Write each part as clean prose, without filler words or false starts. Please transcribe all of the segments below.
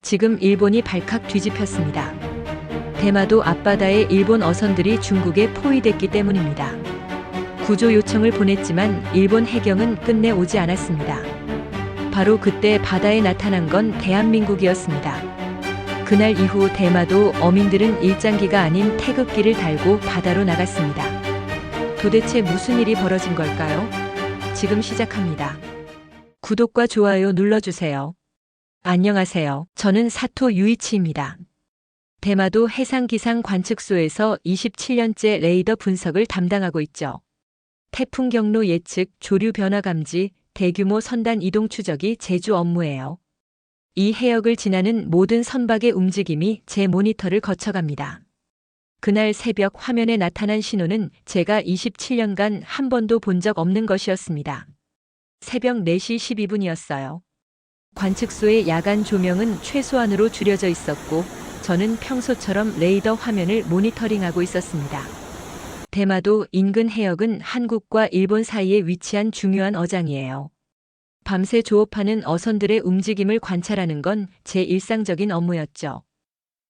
지금 일본이 발칵 뒤집혔습니다. 대마도 앞바다에 일본 어선들이 중국에 포위됐기 때문입니다. 구조 요청을 보냈지만 일본 해경은 끝내 오지 않았습니다. 바로 그때 바다에 나타난 건 대한민국이었습니다. 그날 이후 대마도 어민들은 일장기가 아닌 태극기를 달고 바다로 나갔습니다. 도대체 무슨 일이 벌어진 걸까요? 지금 시작합니다. 구독과 좋아요 눌러주세요. 안녕하세요. 저는 사토 유이치입니다. 대마도 해상기상관측소에서 27년째 레이더 분석을 담당하고 있죠. 태풍 경로 예측, 조류 변화 감지, 대규모 선단 이동 추적이 제주 업무예요. 이 해역을 지나는 모든 선박의 움직임이 제 모니터를 거쳐갑니다. 그날 새벽 화면에 나타난 신호는 제가 27년간 한 번도 본 적 없는 것이었습니다. 새벽 4시 12분이었어요. 관측소의 야간 조명은 최소한으로 줄여져 있었고 저는 평소처럼 레이더 화면을 모니터링하고 있었습니다. 대마도 인근 해역은 한국과 일본 사이에 위치한 중요한 어장이에요. 밤새 조업하는 어선들의 움직임을 관찰하는 건 제 일상적인 업무였죠.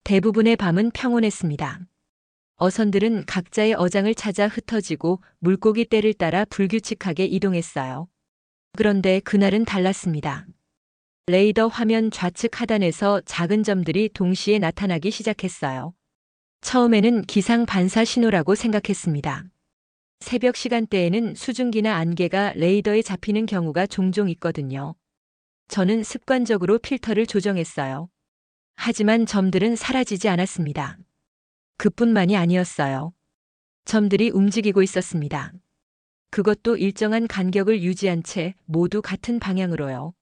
대부분의 밤은 평온했습니다. 어선들은 각자의 어장을 찾아 흩어지고 물고기 떼를 따라 불규칙하게 이동했어요. 그런데 그날은 달랐습니다. 레이더 화면 좌측 하단에서 작은 점들이 동시에 나타나기 시작했어요. 처음에는 기상 반사 신호라고 생각했습니다. 새벽 시간대에는 수증기나 안개가 레이더에 잡히는 경우가 종종 있거든요. 저는 습관적으로 필터를 조정했어요. 하지만 점들은 사라지지 않았습니다. 그뿐만이 아니었어요. 점들이 움직이고 있었습니다. 그것도 일정한 간격을 유지한 채 모두 같은 방향으로요.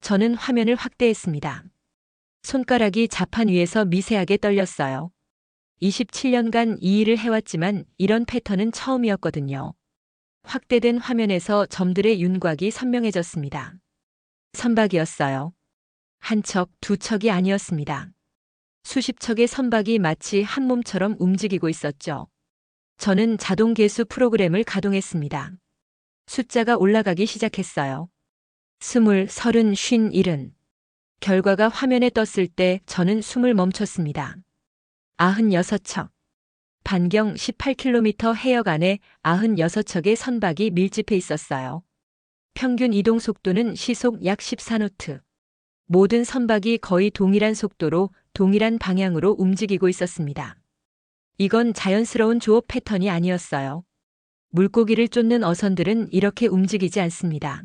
저는 화면을 확대했습니다. 손가락이 자판 위에서 미세하게 떨렸어요. 27년간 이 일을 해왔지만 이런 패턴은 처음이었거든요. 확대된 화면에서 점들의 윤곽이 선명해졌습니다. 선박이었어요. 한 척, 두 척이 아니었습니다. 수십 척의 선박이 마치 한 몸처럼 움직이고 있었죠. 저는 자동 계수 프로그램을 가동했습니다. 숫자가 올라가기 시작했어요. 20, 30, 50, 70. 결과가 화면에 떴을 때 저는 숨을 멈췄습니다. 96척. 반경 18km 해역 안에 96척의 선박이 밀집해 있었어요. 평균 이동 속도는 시속 약 14노트. 모든 선박이 거의 동일한 속도로 동일한 방향으로 움직이고 있었습니다. 이건 자연스러운 조업 패턴이 아니었어요. 물고기를 쫓는 어선들은 이렇게 움직이지 않습니다.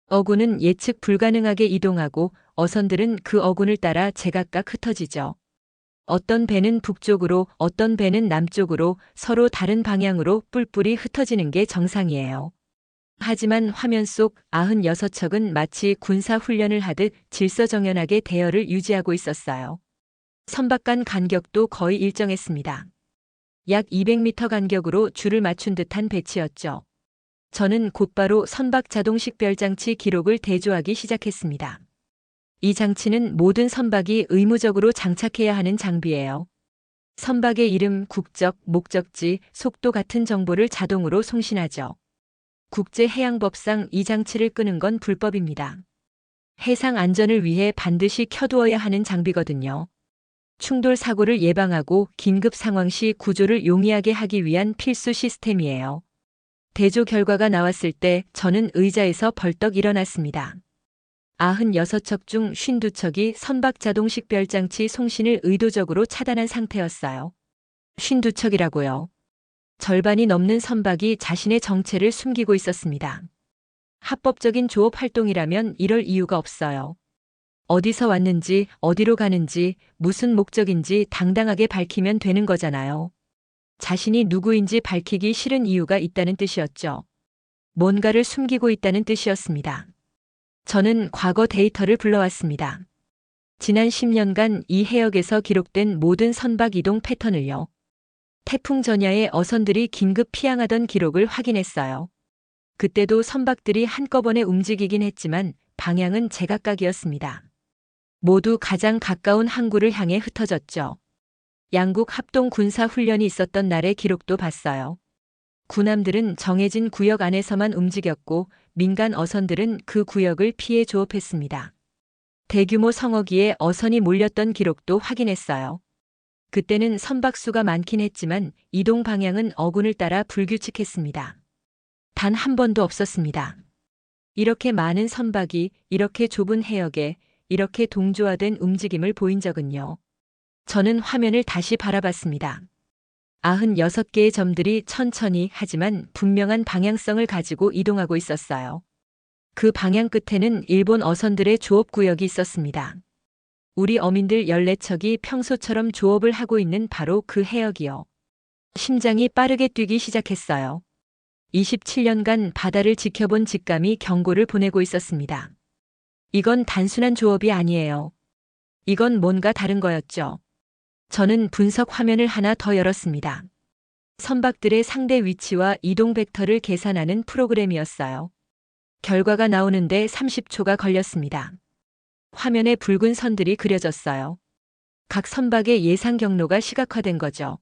어군은 예측 불가능하게 이동하고 어선들은 그 어군을 따라 제각각 흩어지죠. 어떤 배는 북쪽으로, 어떤 배는 남쪽으로 서로 다른 방향으로 뿔뿔이 흩어지는 게 정상이에요. 하지만 화면 속 96척은 마치 군사 훈련을 하듯 질서정연하게 대열을 유지하고 있었어요. 선박 간 간격도 거의 일정했습니다. 약 200m 간격으로 줄을 맞춘 듯한 배치였죠. 저는 곧바로 선박 자동 식별장치 기록을 대조하기 시작했습니다. 이 장치는 모든 선박이 의무적으로 장착해야 하는 장비예요. 선박의 이름, 국적, 목적지, 속도 같은 정보를 자동으로 송신하죠. 국제해양법상 이 장치를 끄는 건 불법입니다. 해상 안전을 위해 반드시 켜두어야 하는 장비거든요. 충돌 사고를 예방하고 긴급 상황 시 구조를 용이하게 하기 위한 필수 시스템이에요. 대조 결과가 나왔을 때 저는 의자에서 벌떡 일어났습니다. 96척 중 52척이 선박 자동 식별장치 송신을 의도적으로 차단한 상태였어요. 52척이라고요. 절반이 넘는 선박이 자신의 정체를 숨기고 있었습니다. 합법적인 조업 활동이라면 이럴 이유가 없어요. 어디서 왔는지, 어디로 가는지, 무슨 목적인지 당당하게 밝히면 되는 거잖아요. 자신이 누구인지 밝히기 싫은 이유가 있다는 뜻이었죠. 뭔가를 숨기고 있다는 뜻이었습니다. 저는 과거 데이터를 불러왔습니다. 지난 10년간 이 해역에서 기록된 모든 선박 이동 패턴을요. 태풍 전야에 어선들이 긴급 피항하던 기록을 확인했어요. 그때도 선박들이 한꺼번에 움직이긴 했지만 방향은 제각각이었습니다. 모두 가장 가까운 항구를 향해 흩어졌죠. 양국 합동 군사 훈련이 있었던 날의 기록도 봤어요. 군함들은 정해진 구역 안에서만 움직였고 민간 어선들은 그 구역을 피해 조업했습니다. 대규모 성어기에 어선이 몰렸던 기록도 확인했어요. 그때는 선박수가 많긴 했지만 이동 방향은 어군을 따라 불규칙했습니다. 단 한 번도 없었습니다. 이렇게 많은 선박이 이렇게 좁은 해역에 이렇게 동조화된 움직임을 보인 적은요. 저는 화면을 다시 바라봤습니다. 96개의 점들이 천천히 하지만 분명한 방향성을 가지고 이동하고 있었어요. 그 방향 끝에는 일본 어선들의 조업구역이 있었습니다. 우리 어민들 14척이 평소처럼 조업을 하고 있는 바로 그 해역이요. 심장이 빠르게 뛰기 시작했어요. 27년간 바다를 지켜본 직감이 경고를 보내고 있었습니다. 이건 단순한 조업이 아니에요. 이건 뭔가 다른 거였죠. 저는 분석 화면을 하나 더 열었습니다. 선박들의 상대 위치와 이동 벡터를 계산하는 프로그램이었어요. 결과가 나오는데 30초가 걸렸습니다. 화면에 붉은 선들이 그려졌어요. 각 선박의 예상 경로가 시각화된 거죠.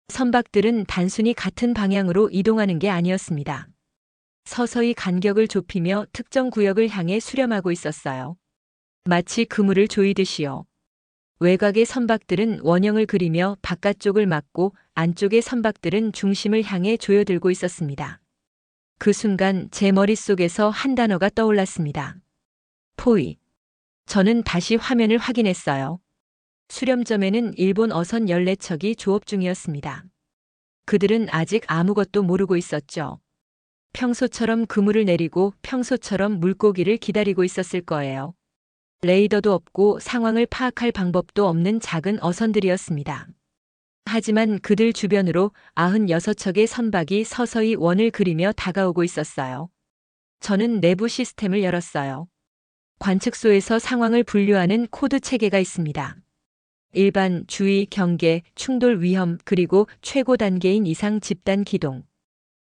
선박들은 단순히 같은 방향으로 이동하는 게 아니었습니다. 서서히 간격을 좁히며 특정 구역을 향해 수렴하고 있었어요. 마치 그물을 조이듯이요. 외곽의 선박들은 원형을 그리며 바깥쪽을 막고 안쪽의 선박들은 중심을 향해 조여들고 있었습니다. 그 순간 제 머릿속에서 한 단어가 떠올랐습니다. 포위. 저는 다시 화면을 확인했어요. 수렴점에는 일본 어선 14척이 조업 중이었습니다. 그들은 아직 아무것도 모르고 있었죠. 평소처럼 그물을 내리고 평소처럼 물고기를 기다리고 있었을 거예요. 레이더도 없고 상황을 파악할 방법도 없는 작은 어선들이었습니다. 하지만 그들 주변으로 96척의 선박이 서서히 원을 그리며 다가오고 있었어요. 저는 내부 시스템을 열었어요. 관측소에서 상황을 분류하는 코드 체계가 있습니다. 일반, 주의, 경계, 충돌 위험, 그리고 최고 단계인 이상 집단 기동.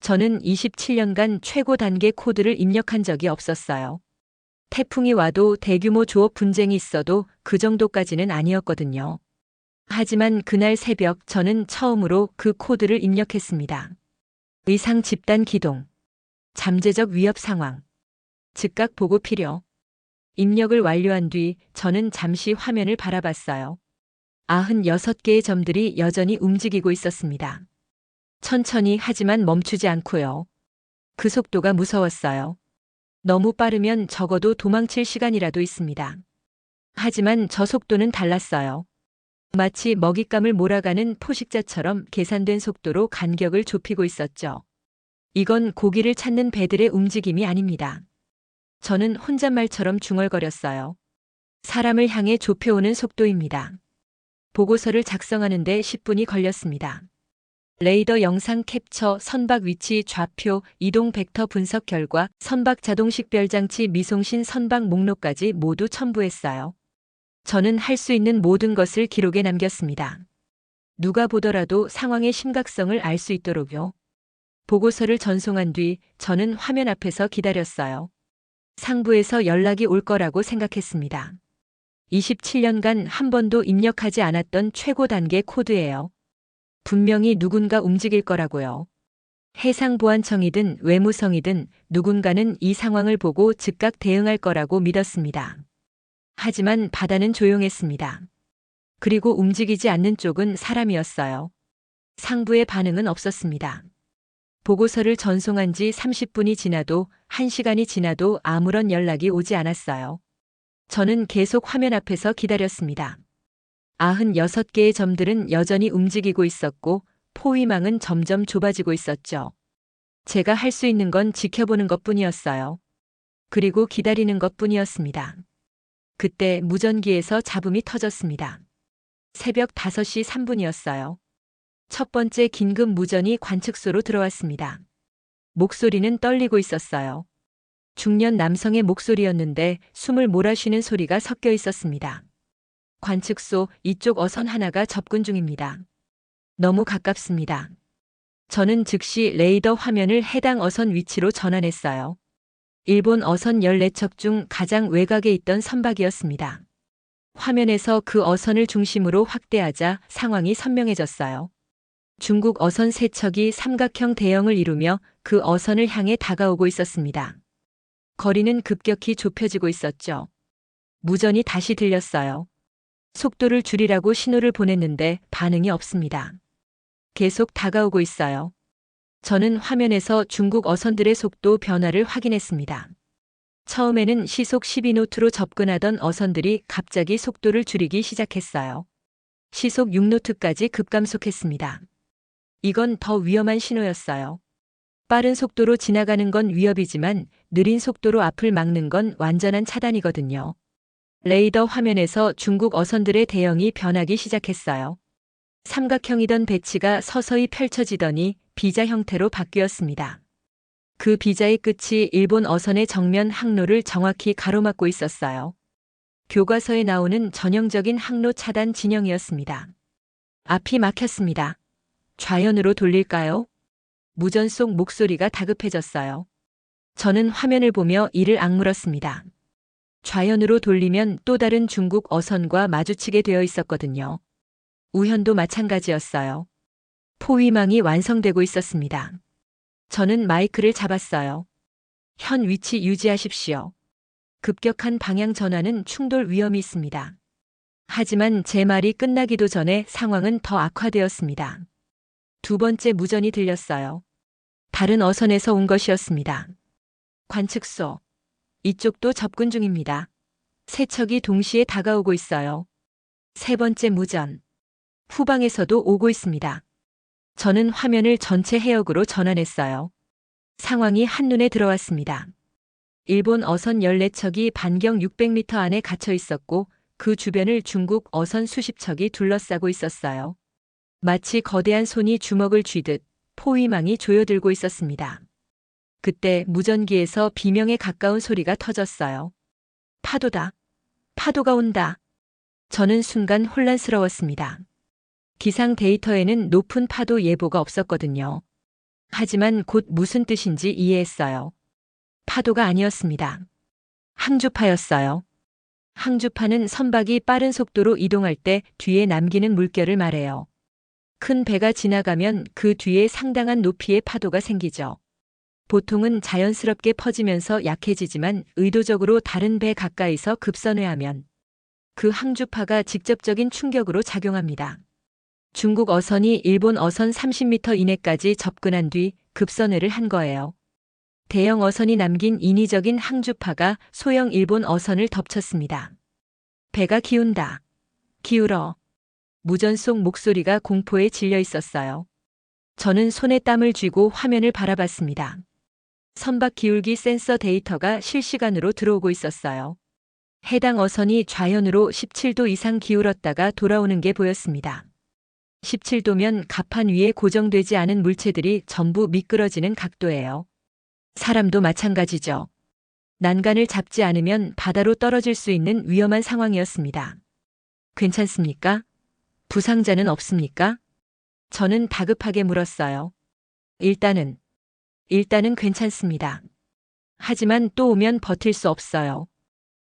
저는 27년간 최고 단계 코드를 입력한 적이 없었어요. 태풍이 와도 대규모 조업 분쟁이 있어도 그 정도까지는 아니었거든요. 하지만 그날 새벽 저는 처음으로 그 코드를 입력했습니다. 의상 집단 기동. 잠재적 위협 상황. 즉각 보고 필요. 입력을 완료한 뒤 저는 잠시 화면을 바라봤어요. 96개의 점들이 여전히 움직이고 있었습니다. 천천히 하지만 멈추지 않고요. 그 속도가 무서웠어요. 너무 빠르면 적어도 도망칠 시간이라도 있습니다. 하지만 저 속도는 달랐어요. 마치 먹잇감을 몰아가는 포식자처럼 계산된 속도로 간격을 좁히고 있었죠. 이건 고기를 찾는 배들의 움직임이 아닙니다. 저는 혼잣말처럼 중얼거렸어요. 사람을 향해 좁혀오는 속도입니다. 보고서를 작성하는데 10분이 걸렸습니다. 레이더 영상 캡처, 선박 위치 좌표, 이동 벡터 분석 결과, 선박 자동 식별 장치 미송신 선박 목록까지 모두 첨부했어요. 저는 할 수 있는 모든 것을 기록에 남겼습니다. 누가 보더라도 상황의 심각성을 알 수 있도록요. 보고서를 전송한 뒤 저는 화면 앞에서 기다렸어요. 상부에서 연락이 올 거라고 생각했습니다. 27년간 한 번도 입력하지 않았던 최고 단계 코드예요. 분명히 누군가 움직일 거라고요. 해상보안청이든 외무성이든 누군가는 이 상황을 보고 즉각 대응할 거라고 믿었습니다. 하지만 바다는 조용했습니다. 그리고 움직이지 않는 쪽은 사람이었어요. 상부의 반응은 없었습니다. 보고서를 전송한 지 30분이 지나도 1시간이 지나도 아무런 연락이 오지 않았어요. 저는 계속 화면 앞에서 기다렸습니다. 96개의 점들은 여전히 움직이고 있었고 포위망은 점점 좁아지고 있었죠. 제가 할 수 있는 건 지켜보는 것뿐이었어요. 그리고 기다리는 것뿐이었습니다. 그때 무전기에서 잡음이 터졌습니다. 새벽 5시 3분이었어요. 첫 번째 긴급 무전이 관측소로 들어왔습니다. 목소리는 떨리고 있었어요. 중년 남성의 목소리였는데 숨을 몰아쉬는 소리가 섞여 있었습니다. 관측소 이쪽 어선 하나가 접근 중입니다. 너무 가깝습니다. 저는 즉시 레이더 화면을 해당 어선 위치로 전환했어요. 일본 어선 14척 중 가장 외곽에 있던 선박이었습니다. 화면에서 그 어선을 중심으로 확대하자 상황이 선명해졌어요. 중국 어선 3척이 삼각형 대형을 이루며 그 어선을 향해 다가오고 있었습니다. 거리는 급격히 좁혀지고 있었죠. 무전이 다시 들렸어요. 속도를 줄이라고 신호를 보냈는데 반응이 없습니다. 계속 다가오고 있어요. 저는 화면에서 중국 어선들의 속도 변화를 확인했습니다. 처음에는 시속 12노트로 접근하던 어선들이 갑자기 속도를 줄이기 시작했어요. 시속 6노트까지 급감속했습니다. 이건 더 위험한 신호였어요. 빠른 속도로 지나가는 건 위협이지만 느린 속도로 앞을 막는 건 완전한 차단이거든요. 레이더 화면에서 중국 어선들의 대형이 변하기 시작했어요. 삼각형이던 배치가 서서히 펼쳐지더니 비자 형태로 바뀌었습니다. 그 비자의 끝이 일본 어선의 정면 항로를 정확히 가로막고 있었어요. 교과서에 나오는 전형적인 항로 차단 진영이었습니다. 앞이 막혔습니다. 좌연으로 돌릴까요? 무전 속 목소리가 다급해졌어요. 저는 화면을 보며 이를 악물었습니다. 좌연으로 돌리면 또 다른 중국 어선과 마주치게 되어 있었거든요. 우현도 마찬가지였어요. 포위망이 완성되고 있었습니다. 저는 마이크를 잡았어요. 현 위치 유지하십시오. 급격한 방향 전환은 충돌 위험이 있습니다. 하지만 제 말이 끝나기도 전에 상황은 더 악화되었습니다. 두 번째 무전이 들렸어요. 다른 어선에서 온 것이었습니다. 관측소. 이쪽도 접근 중입니다. 세 척이 동시에 다가오고 있어요. 세 번째 무전. 후방에서도 오고 있습니다. 저는 화면을 전체 해역으로 전환했어요. 상황이 한눈에 들어왔습니다. 일본 어선 14척이 반경 600m 안에 갇혀 있었고 그 주변을 중국 어선 수십 척이 둘러싸고 있었어요. 마치 거대한 손이 주먹을 쥐듯 포위망이 조여들고 있었습니다. 그때 무전기에서 비명에 가까운 소리가 터졌어요. 파도다. 파도가 온다. 저는 순간 혼란스러웠습니다. 기상 데이터에는 높은 파도 예보가 없었거든요. 하지만 곧 무슨 뜻인지 이해했어요. 파도가 아니었습니다. 항주파였어요. 항주파는 선박이 빠른 속도로 이동할 때 뒤에 남기는 물결을 말해요. 큰 배가 지나가면 그 뒤에 상당한 높이의 파도가 생기죠. 보통은 자연스럽게 퍼지면서 약해지지만 의도적으로 다른 배 가까이서 급선회하면 그 항주파가 직접적인 충격으로 작용합니다. 중국 어선이 일본 어선 30m 이내까지 접근한 뒤 급선회를 한 거예요. 대형 어선이 남긴 인위적인 항주파가 소형 일본 어선을 덮쳤습니다. 배가 기운다. 기울어. 무전 속 목소리가 공포에 질려 있었어요. 저는 손에 땀을 쥐고 화면을 바라봤습니다. 선박 기울기 센서 데이터가 실시간으로 들어오고 있었어요. 해당 어선이 좌현으로 17도 이상 기울었다가 돌아오는 게 보였습니다. 17도면 갑판 위에 고정되지 않은 물체들이 전부 미끄러지는 각도예요. 사람도 마찬가지죠. 난간을 잡지 않으면 바다로 떨어질 수 있는 위험한 상황이었습니다. 괜찮습니까? 부상자는 없습니까? 저는 다급하게 물었어요. 일단은 괜찮습니다. 하지만 또 오면 버틸 수 없어요.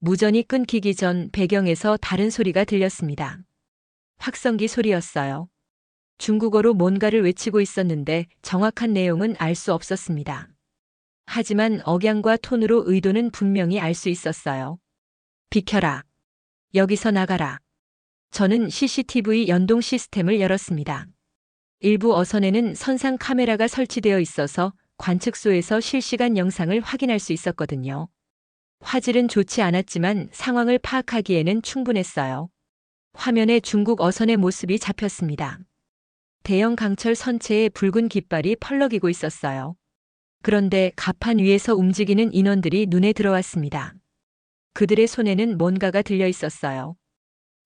무전이 끊기기 전 배경에서 다른 소리가 들렸습니다. 확성기 소리였어요. 중국어로 뭔가를 외치고 있었는데 정확한 내용은 알 수 없었습니다. 하지만 억양과 톤으로 의도는 분명히 알 수 있었어요. 비켜라. 여기서 나가라. 저는 CCTV 연동 시스템을 열었습니다. 일부 어선에는 선상 카메라가 설치되어 있어서 관측소에서 실시간 영상을 확인할 수 있었거든요. 화질은 좋지 않았지만 상황을 파악하기에는 충분했어요. 화면에 중국 어선의 모습이 잡혔습니다. 대형 강철 선체에 붉은 깃발이 펄럭이고 있었어요. 그런데 갑판 위에서 움직이는 인원들이 눈에 들어왔습니다. 그들의 손에는 뭔가가 들려 있었어요.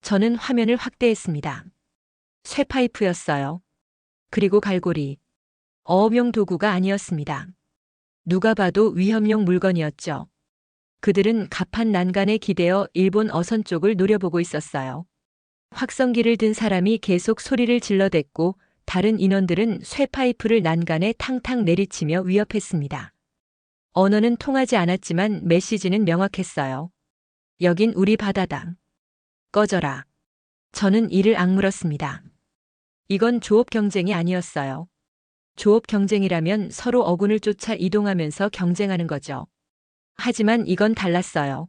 저는 화면을 확대했습니다. 쇠파이프였어요. 그리고 갈고리. 어업용 도구가 아니었습니다. 누가 봐도 위험용 물건이었죠. 그들은 갑판 난간에 기대어 일본 어선 쪽을 노려보고 있었어요. 확성기를 든 사람이 계속 소리를 질러댔고 다른 인원들은 쇠파이프를 난간에 탕탕 내리치며 위협했습니다. 언어는 통하지 않았지만 메시지는 명확했어요. 여긴 우리 바다다. 꺼져라. 저는 이를 악물었습니다. 이건 조업 경쟁이 아니었어요. 조업 경쟁이라면 서로 어군을 쫓아 이동하면서 경쟁하는 거죠. 하지만 이건 달랐어요.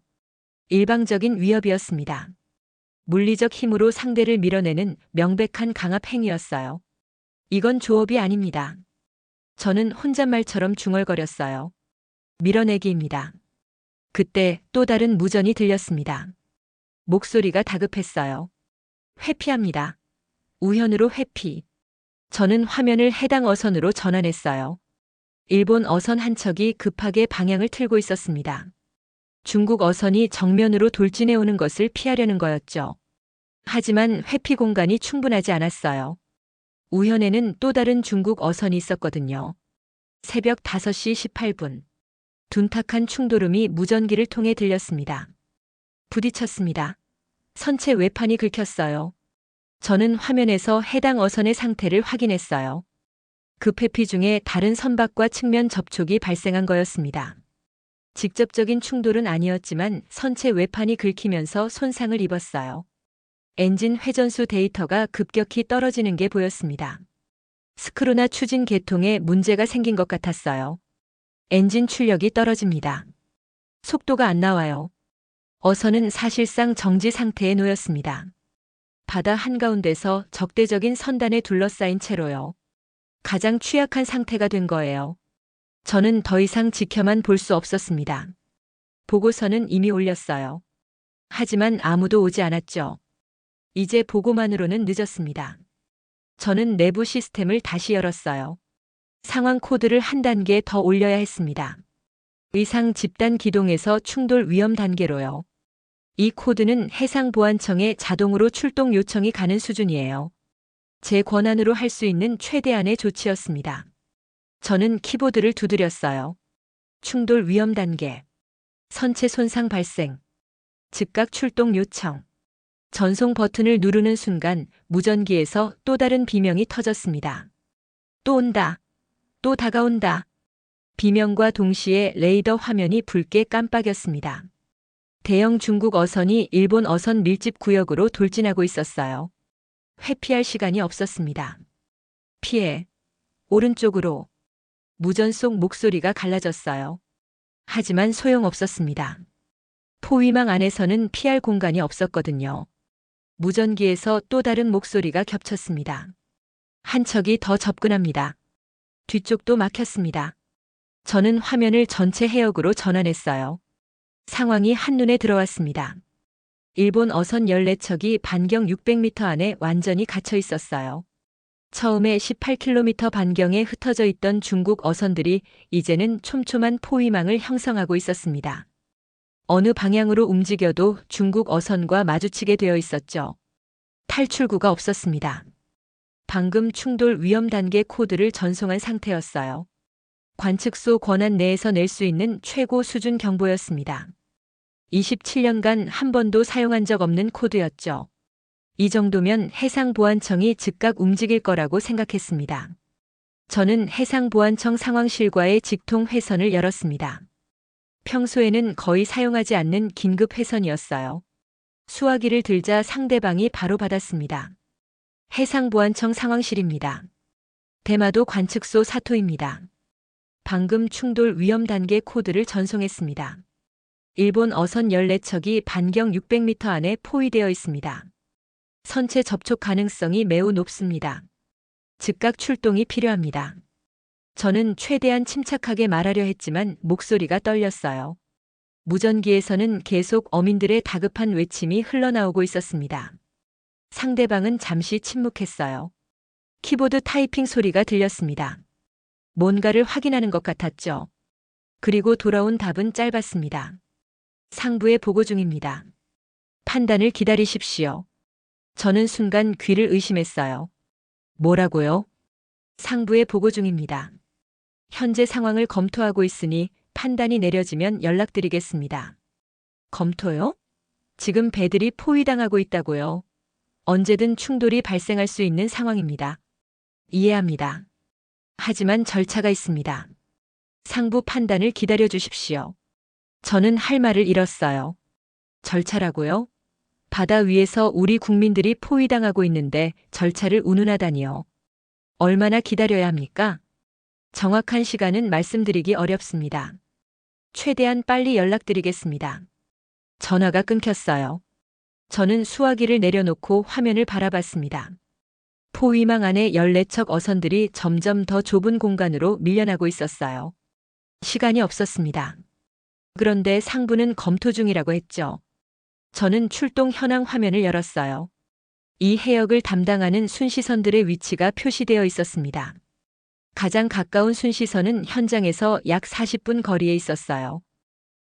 일방적인 위협이었습니다. 물리적 힘으로 상대를 밀어내는 명백한 강압 행위였어요. 이건 조업이 아닙니다. 저는 혼잣말처럼 중얼거렸어요. 밀어내기입니다. 그때 또 다른 무전이 들렸습니다. 목소리가 다급했어요. 회피합니다. 우현으로 회피. 저는 화면을 해당 어선으로 전환했어요. 일본 어선 한 척이 급하게 방향을 틀고 있었습니다. 중국 어선이 정면으로 돌진해 오는 것을 피하려는 거였죠. 하지만 회피 공간이 충분하지 않았어요. 우현에는 또 다른 중국 어선이 있었거든요. 새벽 5시 18분. 둔탁한 충돌음이 무전기를 통해 들렸습니다. 부딪혔습니다. 선체 외판이 긁혔어요. 저는 화면에서 해당 어선의 상태를 확인했어요. 급회피 중에 다른 선박과 측면 접촉이 발생한 거였습니다. 직접적인 충돌은 아니었지만 선체 외판이 긁히면서 손상을 입었어요. 엔진 회전수 데이터가 급격히 떨어지는 게 보였습니다. 스크루나 추진 계통에 문제가 생긴 것 같았어요. 엔진 출력이 떨어집니다. 속도가 안 나와요. 어선은 사실상 정지 상태에 놓였습니다. 바다 한가운데서 적대적인 선단에 둘러싸인 채로요. 가장 취약한 상태가 된 거예요. 저는 더 이상 지켜만 볼 수 없었습니다. 보고서는 이미 올렸어요. 하지만 아무도 오지 않았죠. 이제 보고만으로는 늦었습니다. 저는 내부 시스템을 다시 열었어요. 상황 코드를 한 단계 더 올려야 했습니다. 의상 집단 기동에서 충돌 위험 단계로요. 이 코드는 해상보안청에 자동으로 출동 요청이 가는 수준이에요. 제 권한으로 할 수 있는 최대한의 조치였습니다. 저는 키보드를 두드렸어요. 충돌 위험 단계. 선체 손상 발생. 즉각 출동 요청. 전송 버튼을 누르는 순간 무전기에서 또 다른 비명이 터졌습니다. 또 온다. 또 다가온다. 비명과 동시에 레이더 화면이 붉게 깜빡였습니다. 대형 중국 어선이 일본 어선 밀집 구역으로 돌진하고 있었어요. 회피할 시간이 없었습니다. 피해. 오른쪽으로. 무전 속 목소리가 갈라졌어요. 하지만 소용없었습니다. 포위망 안에서는 피할 공간이 없었거든요. 무전기에서 또 다른 목소리가 겹쳤습니다. 한 척이 더 접근합니다. 뒤쪽도 막혔습니다. 저는 화면을 전체 해역으로 전환했어요. 상황이 한눈에 들어왔습니다. 일본 어선 14척이 반경 600m 안에 완전히 갇혀 있었어요. 처음에 18km 반경에 흩어져 있던 중국 어선들이 이제는 촘촘한 포위망을 형성하고 있었습니다. 어느 방향으로 움직여도 중국 어선과 마주치게 되어 있었죠. 탈출구가 없었습니다. 방금 충돌 위험 단계 코드를 전송한 상태였어요. 관측소 권한 내에서 낼 수 있는 최고 수준 경보였습니다. 27년간 한 번도 사용한 적 없는 코드였죠. 이 정도면 해상보안청이 즉각 움직일 거라고 생각했습니다. 저는 해상보안청 상황실과의 직통 회선을 열었습니다. 평소에는 거의 사용하지 않는 긴급 회선이었어요. 수화기를 들자 상대방이 바로 받았습니다. 해상보안청 상황실입니다. 대마도 관측소 사토입니다. 방금 충돌 위험 단계 코드를 전송했습니다. 일본 어선 14척이 반경 600m 안에 포위되어 있습니다. 선체 접촉 가능성이 매우 높습니다. 즉각 출동이 필요합니다. 저는 최대한 침착하게 말하려 했지만 목소리가 떨렸어요. 무전기에서는 계속 어민들의 다급한 외침이 흘러나오고 있었습니다. 상대방은 잠시 침묵했어요. 키보드 타이핑 소리가 들렸습니다. 뭔가를 확인하는 것 같았죠. 그리고 돌아온 답은 짧았습니다. 상부에 보고 중입니다. 판단을 기다리십시오. 저는 순간 귀를 의심했어요. 뭐라고요? 상부에 보고 중입니다. 현재 상황을 검토하고 있으니 판단이 내려지면 연락드리겠습니다. 검토요? 지금 배들이 포위당하고 있다고요. 언제든 충돌이 발생할 수 있는 상황입니다. 이해합니다. 하지만 절차가 있습니다. 상부 판단을 기다려 주십시오. 저는 할 말을 잃었어요. 절차라고요? 바다 위에서 우리 국민들이 포위당하고 있는데 절차를 운운하다니요. 얼마나 기다려야 합니까? 정확한 시간은 말씀드리기 어렵습니다. 최대한 빨리 연락드리겠습니다. 전화가 끊겼어요. 저는 수화기를 내려놓고 화면을 바라봤습니다. 포위망 안에 14척 어선들이 점점 더 좁은 공간으로 밀려나고 있었어요. 시간이 없었습니다. 그런데 상부는 검토 중이라고 했죠. 저는 출동 현황 화면을 열었어요. 이 해역을 담당하는 순시선들의 위치가 표시되어 있었습니다. 가장 가까운 순시선은 현장에서 약 40분 거리에 있었어요.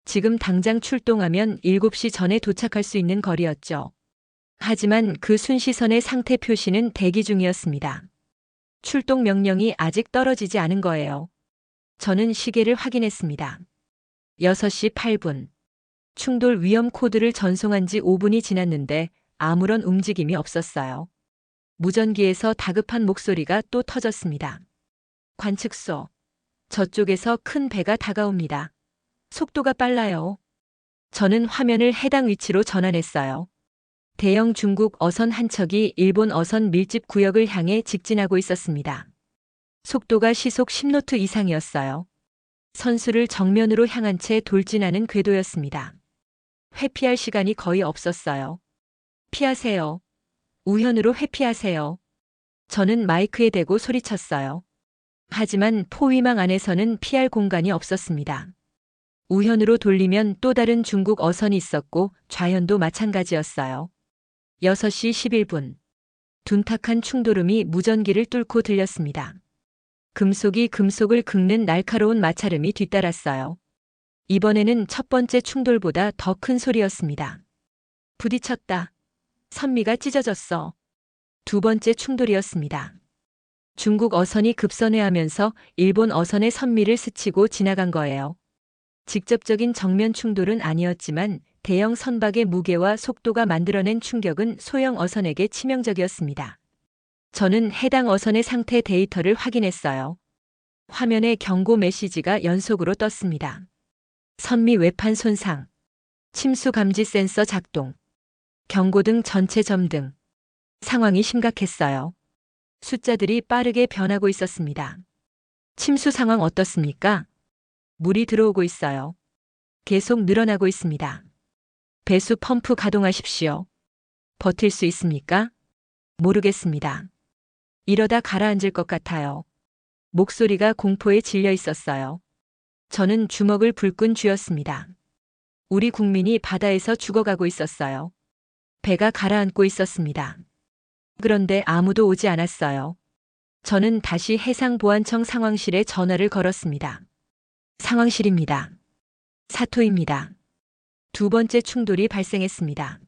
지금 당장 출동하면 7시 전에 도착할 수 있는 거리였죠. 하지만 그 순시선의 상태 표시는 대기 중이었습니다. 출동 명령이 아직 떨어지지 않은 거예요. 저는 시계를 확인했습니다. 6시 8분. 충돌 위험 코드를 전송한 지 5분이 지났는데 아무런 움직임이 없었어요. 무전기에서 다급한 목소리가 또 터졌습니다. 관측소. 저쪽에서 큰 배가 다가옵니다. 속도가 빨라요. 저는 화면을 해당 위치로 전환했어요. 대형 중국 어선 한 척이 일본 어선 밀집 구역을 향해 직진하고 있었습니다. 속도가 시속 10노트 이상이었어요. 선수를 정면으로 향한 채 돌진하는 궤도였습니다. 회피할 시간이 거의 없었어요. 피하세요. 우현으로 회피하세요. 저는 마이크에 대고 소리쳤어요. 하지만 포위망 안에서는 피할 공간이 없었습니다. 우현으로 돌리면 또 다른 중국 어선이 있었고 좌현도 마찬가지였어요. 6시 11분. 둔탁한 충돌음이 무전기를 뚫고 들렸습니다. 금속이 금속을 긁는 날카로운 마찰음이 뒤따랐어요. 이번에는 첫 번째 충돌보다 더 큰 소리였습니다. 부딪혔다. 선미가 찢어졌어. 두 번째 충돌이었습니다. 중국 어선이 급선회하면서 일본 어선의 선미를 스치고 지나간 거예요. 직접적인 정면 충돌은 아니었지만 대형 선박의 무게와 속도가 만들어낸 충격은 소형 어선에게 치명적이었습니다. 저는 해당 어선의 상태 데이터를 확인했어요. 화면에 경고 메시지가 연속으로 떴습니다. 선미 외판 손상, 침수 감지 센서 작동, 경고등 전체 점등. 상황이 심각했어요. 숫자들이 빠르게 변하고 있었습니다. 침수 상황 어떻습니까? 물이 들어오고 있어요. 계속 늘어나고 있습니다. 배수 펌프 가동하십시오. 버틸 수 있습니까? 모르겠습니다. 이러다 가라앉을 것 같아요. 목소리가 공포에 질려 있었어요. 저는 주먹을 불끈 쥐었습니다. 우리 국민이 바다에서 죽어가고 있었어요. 배가 가라앉고 있었습니다. 그런데 아무도 오지 않았어요. 저는 다시 해상보안청 상황실에 전화를 걸었습니다. 상황실입니다. 사토입니다. 두 번째 충돌이 발생했습니다.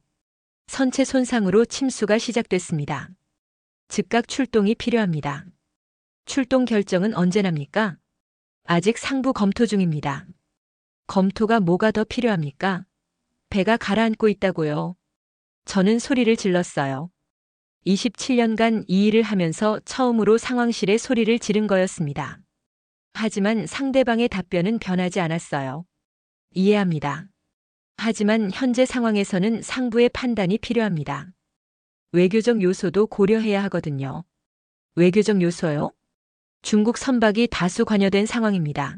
선체 손상으로 침수가 시작됐습니다. 즉각 출동이 필요합니다. 출동 결정은 언제 납니까? 아직 상부 검토 중입니다. 검토가 뭐가 더 필요합니까? 배가 가라앉고 있다고요. 저는 소리를 질렀어요. 27년간 이 일을 하면서 처음으로 상황실에 소리를 지른 거였습니다. 하지만 상대방의 답변은 변하지 않았어요. 이해합니다. 하지만 현재 상황에서는 상부의 판단이 필요합니다. 외교적 요소도 고려해야 하거든요. 외교적 요소요? 중국 선박이 다수 관여된 상황입니다.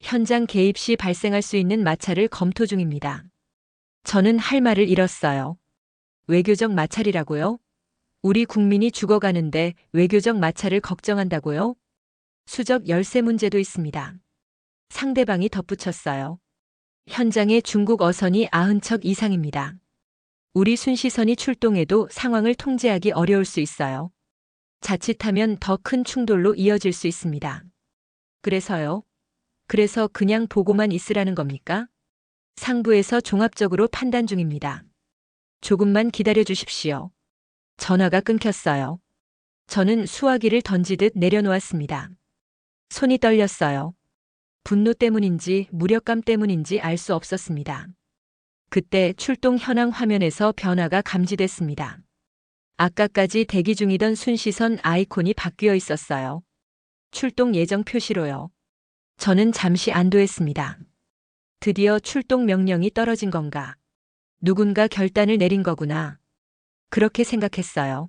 현장 개입 시 발생할 수 있는 마찰을 검토 중입니다. 저는 할 말을 잃었어요. 외교적 마찰이라고요? 우리 국민이 죽어가는데 외교적 마찰을 걱정한다고요? 수적 열세 문제도 있습니다. 상대방이 덧붙였어요. 현장에 중국 어선이 90척 이상입니다. 우리 순시선이 출동해도 상황을 통제하기 어려울 수 있어요. 자칫하면 더 큰 충돌로 이어질 수 있습니다. 그래서요? 그래서 그냥 보고만 있으라는 겁니까? 상부에서 종합적으로 판단 중입니다. 조금만 기다려 주십시오. 전화가 끊겼어요. 저는 수화기를 던지듯 내려놓았습니다. 손이 떨렸어요. 분노 때문인지 무력감 때문인지 알 수 없었습니다. 그때 출동 현황 화면에서 변화가 감지됐습니다. 아까까지 대기 중이던 순시선 아이콘이 바뀌어 있었어요. 출동 예정 표시로요. 저는 잠시 안도했습니다. 드디어 출동 명령이 떨어진 건가? 누군가 결단을 내린 거구나. 그렇게 생각했어요.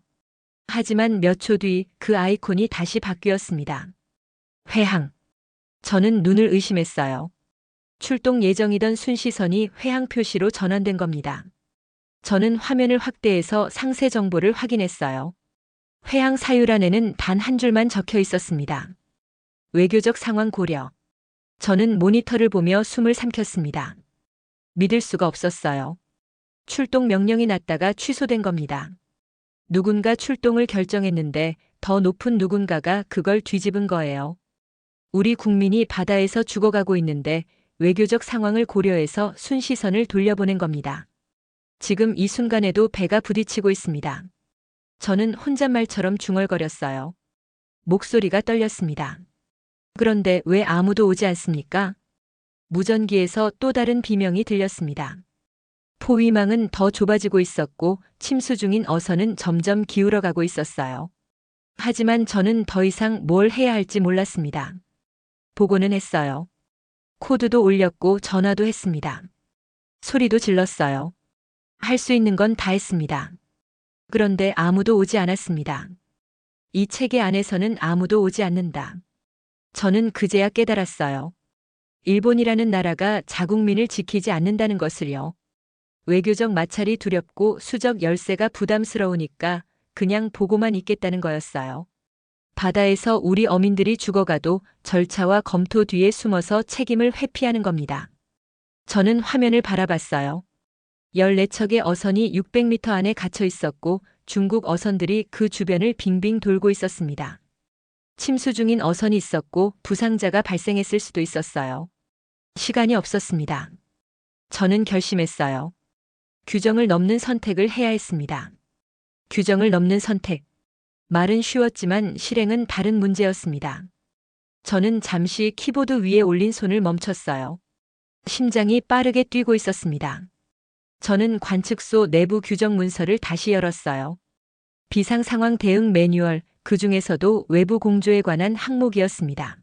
하지만 몇 초 뒤 그 아이콘이 다시 바뀌었습니다. 회항. 저는 눈을 의심했어요. 출동 예정이던 순시선이 회항 표시로 전환된 겁니다. 저는 화면을 확대해서 상세 정보를 확인했어요. 회항 사유란에는 단 한 줄만 적혀 있었습니다. 외교적 상황 고려. 저는 모니터를 보며 숨을 삼켰습니다. 믿을 수가 없었어요. 출동 명령이 났다가 취소된 겁니다. 누군가 출동을 결정했는데 더 높은 누군가가 그걸 뒤집은 거예요. 우리 국민이 바다에서 죽어가고 있는데 외교적 상황을 고려해서 순시선을 돌려보낸 겁니다. 지금 이 순간에도 배가 부딪히고 있습니다. 저는 혼잣말처럼 중얼거렸어요. 목소리가 떨렸습니다. 그런데 왜 아무도 오지 않습니까? 무전기에서 또 다른 비명이 들렸습니다. 포위망은 더 좁아지고 있었고 침수 중인 어선은 점점 기울어가고 있었어요. 하지만 저는 더 이상 뭘 해야 할지 몰랐습니다. 보고는 했어요. 코드도 올렸고 전화도 했습니다. 소리도 질렀어요. 할 수 있는 건 다 했습니다. 그런데 아무도 오지 않았습니다. 이 체계 안에서는 아무도 오지 않는다. 저는 그제야 깨달았어요. 일본이라는 나라가 자국민을 지키지 않는다는 것을요. 외교적 마찰이 두렵고 수적 열세가 부담스러우니까 그냥 보고만 있겠다는 거였어요. 바다에서 우리 어민들이 죽어가도 절차와 검토 뒤에 숨어서 책임을 회피하는 겁니다. 저는 화면을 바라봤어요. 14척의 어선이 600m 안에 갇혀 있었고 중국 어선들이 그 주변을 빙빙 돌고 있었습니다. 침수 중인 어선이 있었고 부상자가 발생했을 수도 있었어요. 시간이 없었습니다. 저는 결심했어요. 규정을 넘는 선택을 해야 했습니다. 규정을 넘는 선택. 말은 쉬웠지만 실행은 다른 문제였습니다. 저는 잠시 키보드 위에 올린 손을 멈췄어요. 심장이 빠르게 뛰고 있었습니다. 저는 관측소 내부 규정 문서를 다시 열었어요. 비상상황 대응 매뉴얼, 그 중에서도 외부 공조에 관한 항목이었습니다.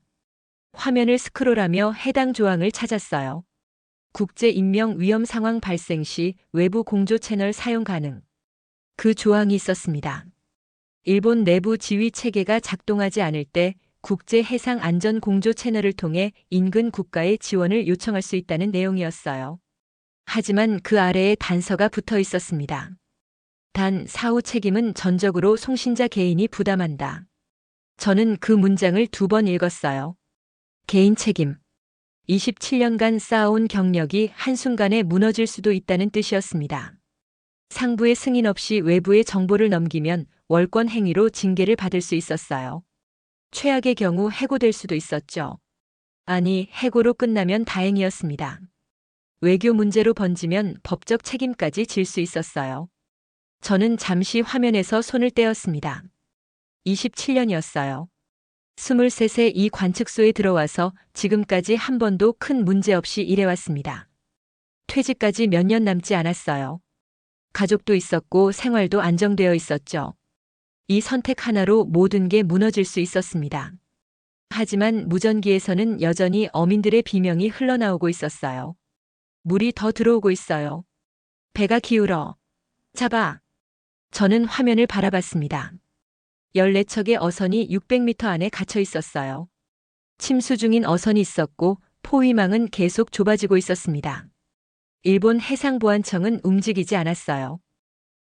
화면을 스크롤하며 해당 조항을 찾았어요. 국제 인명 위험 상황 발생 시 외부 공조 채널 사용 가능. 그 조항이 있었습니다. 일본 내부 지휘 체계가 작동하지 않을 때 국제 해상 안전 공조 채널을 통해 인근 국가의 지원을 요청할 수 있다는 내용이었어요. 하지만 그 아래에 단서가 붙어 있었습니다. 단 사후 책임은 전적으로 송신자 개인이 부담한다. 저는 그 문장을 2번 읽었어요. 개인 책임. 27년간 쌓아온 경력이 한순간에 무너질 수도 있다는 뜻이었습니다. 상부의 승인 없이 외부에 정보를 넘기면 월권 행위로 징계를 받을 수 있었어요. 최악의 경우 해고될 수도 있었죠. 아니, 해고로 끝나면 다행이었습니다. 외교 문제로 번지면 법적 책임까지 질 수 있었어요. 저는 잠시 화면에서 손을 떼었습니다. 27년이었어요. 23세 이 관측소에 들어와서 지금까지 한 번도 큰 문제 없이 일해왔습니다. 퇴직까지 몇 년 남지 않았어요. 가족도 있었고 생활도 안정되어 있었죠. 이 선택 하나로 모든 게 무너질 수 있었습니다. 하지만 무전기에서는 여전히 어민들의 비명이 흘러나오고 있었어요. 물이 더 들어오고 있어요. 배가 기울어. 잡아. 저는 화면을 바라봤습니다. 14척의 어선이 600m 안에 갇혀 있었어요. 침수 중인 어선이 있었고 포위망은 계속 좁아지고 있었습니다. 일본 해상보안청은 움직이지 않았어요.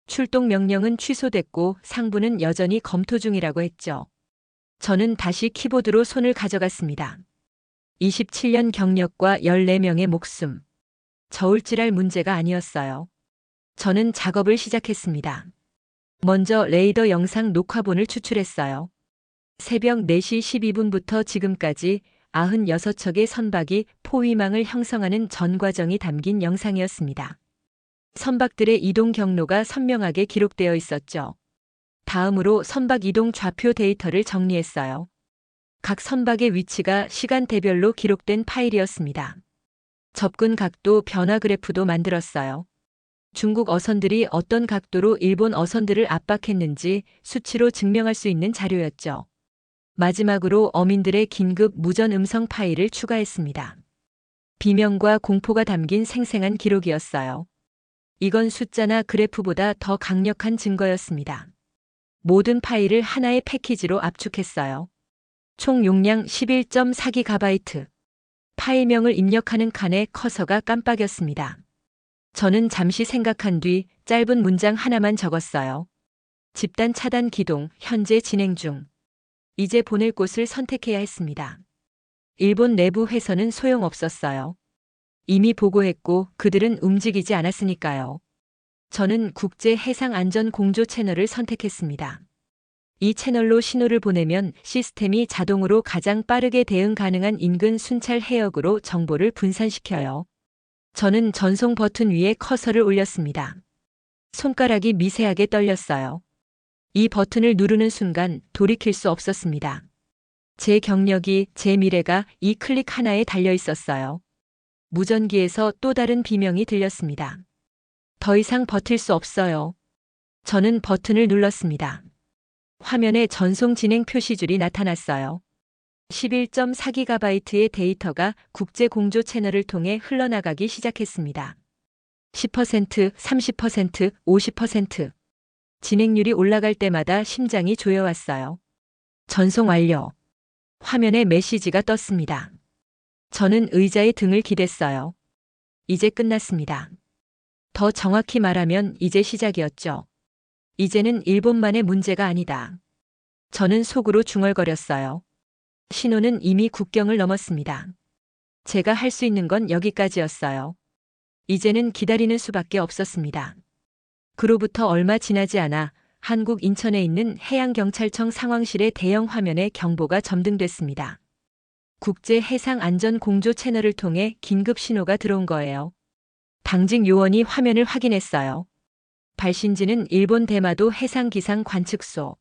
출동 명령은 취소됐고 상부는 여전히 검토 중이라고 했죠. 저는 다시 키보드로 손을 가져갔습니다. 27년 경력과 14명의 목숨. 저울질할 문제가 아니었어요. 저는 작업을 시작했습니다. 먼저 레이더 영상 녹화본을 추출했어요. 새벽 4시 12분부터 지금까지 96척의 선박이 포위망을 형성하는 전 과정이 담긴 영상이었습니다. 선박들의 이동 경로가 선명하게 기록되어 있었죠. 다음으로 선박 이동 좌표 데이터를 정리했어요. 각 선박의 위치가 시간대별로 기록된 파일이었습니다. 접근 각도 변화 그래프도 만들었어요. 중국 어선들이 어떤 각도로 일본 어선들을 압박했는지 수치로 증명할 수 있는 자료였죠. 마지막으로 어민들의 긴급 무전 음성 파일을 추가했습니다. 비명과 공포가 담긴 생생한 기록이었어요. 이건 숫자나 그래프보다 더 강력한 증거였습니다. 모든 파일을 하나의 패키지로 압축했어요. 총 용량 11.4GB. 파일명을 입력하는 칸에 커서가 깜빡였습니다. 저는 잠시 생각한 뒤 짧은 문장 하나만 적었어요. 집단 차단 기동, 현재 진행 중. 이제 보낼 곳을 선택해야 했습니다. 일본 내부 회선은 소용없었어요. 이미 보고했고 그들은 움직이지 않았으니까요. 저는 국제 해상 안전 공조 채널을 선택했습니다. 이 채널로 신호를 보내면 시스템이 자동으로 가장 빠르게 대응 가능한 인근 순찰 해역으로 정보를 분산시켜요. 저는 전송 버튼 위에 커서를 올렸습니다. 손가락이 미세하게 떨렸어요. 이 버튼을 누르는 순간 돌이킬 수 없었습니다. 제 경력이, 제 미래가 이 클릭 하나에 달려 있었어요. 무전기에서 또 다른 비명이 들렸습니다. 더 이상 버틸 수 없어요. 저는 버튼을 눌렀습니다. 화면에 전송 진행 표시줄이 나타났어요. 11.4GB의 데이터가 국제 공조 채널을 통해 흘러나가기 시작했습니다. 10%, 30%, 50%. 진행률이 올라갈 때마다 심장이 조여왔어요. 전송 완료. 화면에 메시지가 떴습니다. 저는 의자에 등을 기댔어요. 이제 끝났습니다. 더 정확히 말하면 이제 시작이었죠. 이제는 일본만의 문제가 아니다. 저는 속으로 중얼거렸어요. 신호는 이미 국경을 넘었습니다. 제가 할 수 있는 건 여기까지였어요. 이제는 기다리는 수밖에 없었습니다. 그로부터 얼마 지나지 않아 한국 인천에 있는 해양경찰청 상황실의 대형 화면에 경보가 점등됐습니다. 국제 해상 안전 공조 채널을 통해 긴급 신호가 들어온 거예요. 당직 요원이 화면을 확인했어요. 발신지는 일본 대마도 해상기상 관측소.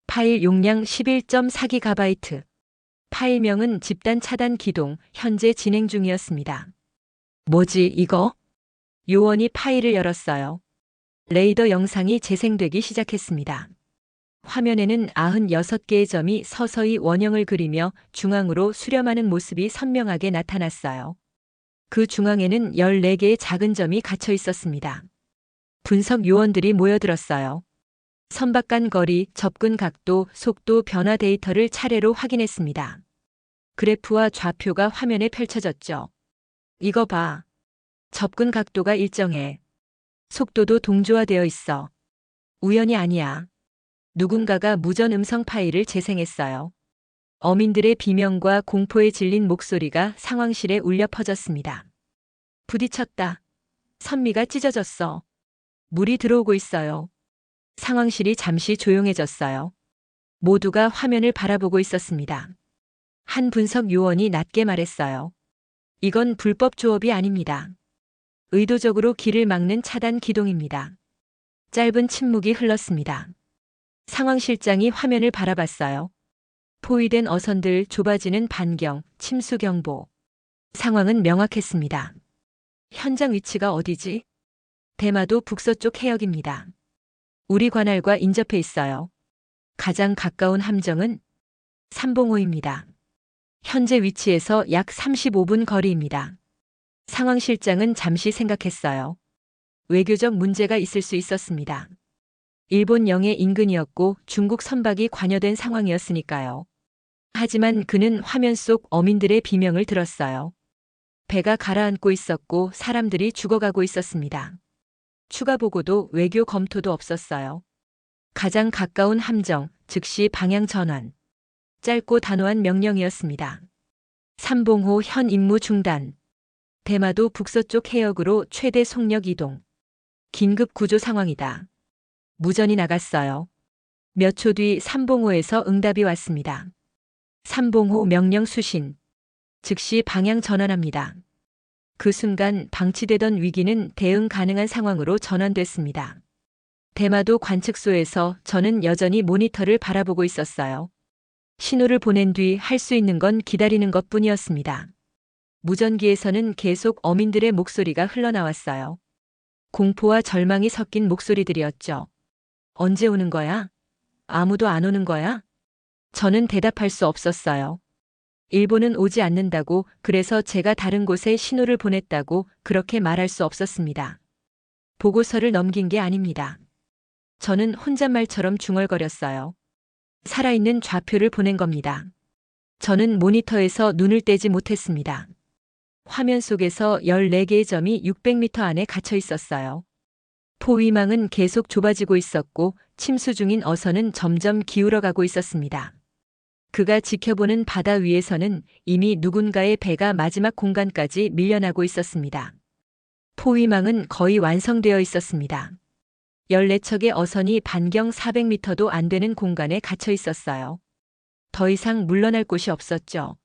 파일 용량 11.4GB. 파일명은 집단 차단 기동, 현재 진행 중이었습니다. 뭐지, 이거? 요원이 파일을 열었어요. 레이더 영상이 재생되기 시작했습니다. 화면에는 96개의 점이 서서히 원형을 그리며 중앙으로 수렴하는 모습이 선명하게 나타났어요. 그 중앙에는 14개의 작은 점이 갇혀 있었습니다. 분석 요원들이 모여들었어요. 선박 간 거리, 접근 각도, 속도 변화 데이터를 차례로 확인했습니다. 그래프와 좌표가 화면에 펼쳐졌죠. 이거 봐. 접근 각도가 일정해. 속도도 동조화되어 있어. 우연이 아니야. 누군가가 무전 음성 파일을 재생했어요. 어민들의 비명과 공포에 질린 목소리가 상황실에 울려 퍼졌습니다. 부딪혔다. 선미가 찢어졌어. 물이 들어오고 있어요. 상황실이 잠시 조용해졌어요. 모두가 화면을 바라보고 있었습니다. 한 분석 요원이 낮게 말했어요. 이건 불법 조업이 아닙니다. 의도적으로 길을 막는 차단 기동입니다. 짧은 침묵이 흘렀습니다. 상황실장이 화면을 바라봤어요. 포위된 어선들, 좁아지는 반경, 침수 경보. 상황은 명확했습니다. 현장 위치가 어디지? 대마도 북서쪽 해역입니다. 우리 관할과 인접해 있어요. 가장 가까운 함정은 삼봉호입니다. 현재 위치에서 약 35분 거리입니다. 상황실장은 잠시 생각했어요. 외교적 문제가 있을 수 있었습니다. 일본 영해 인근이었고 중국 선박이 관여된 상황이었으니까요. 하지만 그는 화면 속 어민들의 비명을 들었어요. 배가 가라앉고 있었고 사람들이 죽어가고 있었습니다. 추가 보고도 외교 검토도 없었어요. 가장 가까운 함정, 즉시 방향 전환. 짧고 단호한 명령이었습니다. 삼봉호 현 임무 중단. 대마도 북서쪽 해역으로 최대 속력 이동. 긴급 구조 상황이다. 무전이 나갔어요. 몇 초 뒤 삼봉호에서 응답이 왔습니다. 삼봉호 명령 수신. 즉시 방향 전환합니다. 그 순간 방치되던 위기는 대응 가능한 상황으로 전환됐습니다. 대마도 관측소에서 저는 여전히 모니터를 바라보고 있었어요. 신호를 보낸 뒤 할 수 있는 건 기다리는 것뿐이었습니다. 무전기에서는 계속 어민들의 목소리가 흘러나왔어요. 공포와 절망이 섞인 목소리들이었죠. 언제 오는 거야? 아무도 안 오는 거야? 저는 대답할 수 없었어요. 일본은 오지 않는다고, 그래서 제가 다른 곳에 신호를 보냈다고 그렇게 말할 수 없었습니다. 보고서를 넘긴 게 아닙니다. 저는 혼잣말처럼 중얼거렸어요. 살아있는 좌표를 보낸 겁니다. 저는 모니터에서 눈을 떼지 못했습니다. 화면 속에서 14개의 점이 600m 안에 갇혀 있었어요. 포위망은 계속 좁아지고 있었고 침수 중인 어선은 점점 기울어가고 있었습니다. 그가 지켜보는 바다 위에서는 이미 누군가의 배가 마지막 공간까지 밀려나고 있었습니다. 포위망은 거의 완성되어 있었습니다. 14척의 어선이 반경 400m도 안 되는 공간에 갇혀 있었어요. 더 이상 물러날 곳이 없었죠.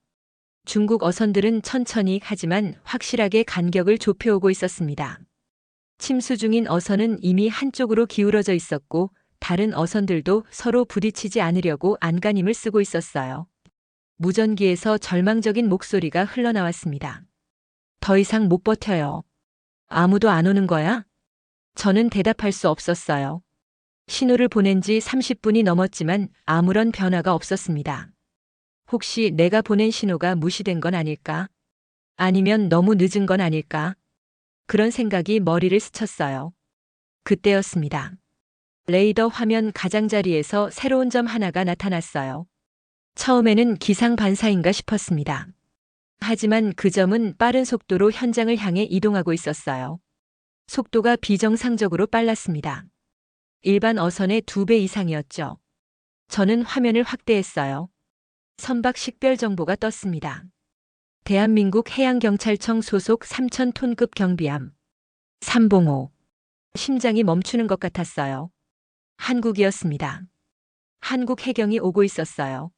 중국 어선들은 천천히 하지만 확실하게 간격을 좁혀오고 있었습니다. 침수 중인 어선은 이미 한쪽으로 기울어져 있었고 다른 어선들도 서로 부딪히지 않으려고 안간힘을 쓰고 있었어요. 무전기에서 절망적인 목소리가 흘러나왔습니다. 더 이상 못 버텨요. 아무도 안 오는 거야? 저는 대답할 수 없었어요. 신호를 보낸 지 30분이 넘었지만 아무런 변화가 없었습니다. 혹시 내가 보낸 신호가 무시된 건 아닐까? 아니면 너무 늦은 건 아닐까? 그런 생각이 머리를 스쳤어요. 그때였습니다. 레이더 화면 가장자리에서 새로운 점 하나가 나타났어요. 처음에는 기상 반사인가 싶었습니다. 하지만 그 점은 빠른 속도로 현장을 향해 이동하고 있었어요. 속도가 비정상적으로 빨랐습니다. 일반 어선의 2배 이상이었죠. 저는 화면을 확대했어요. 선박 식별 정보가 떴습니다. 대한민국 해양경찰청 소속 3000톤급 경비함. 삼봉호. 심장이 멈추는 것 같았어요. 한국이었습니다. 한국 해경이 오고 있었어요.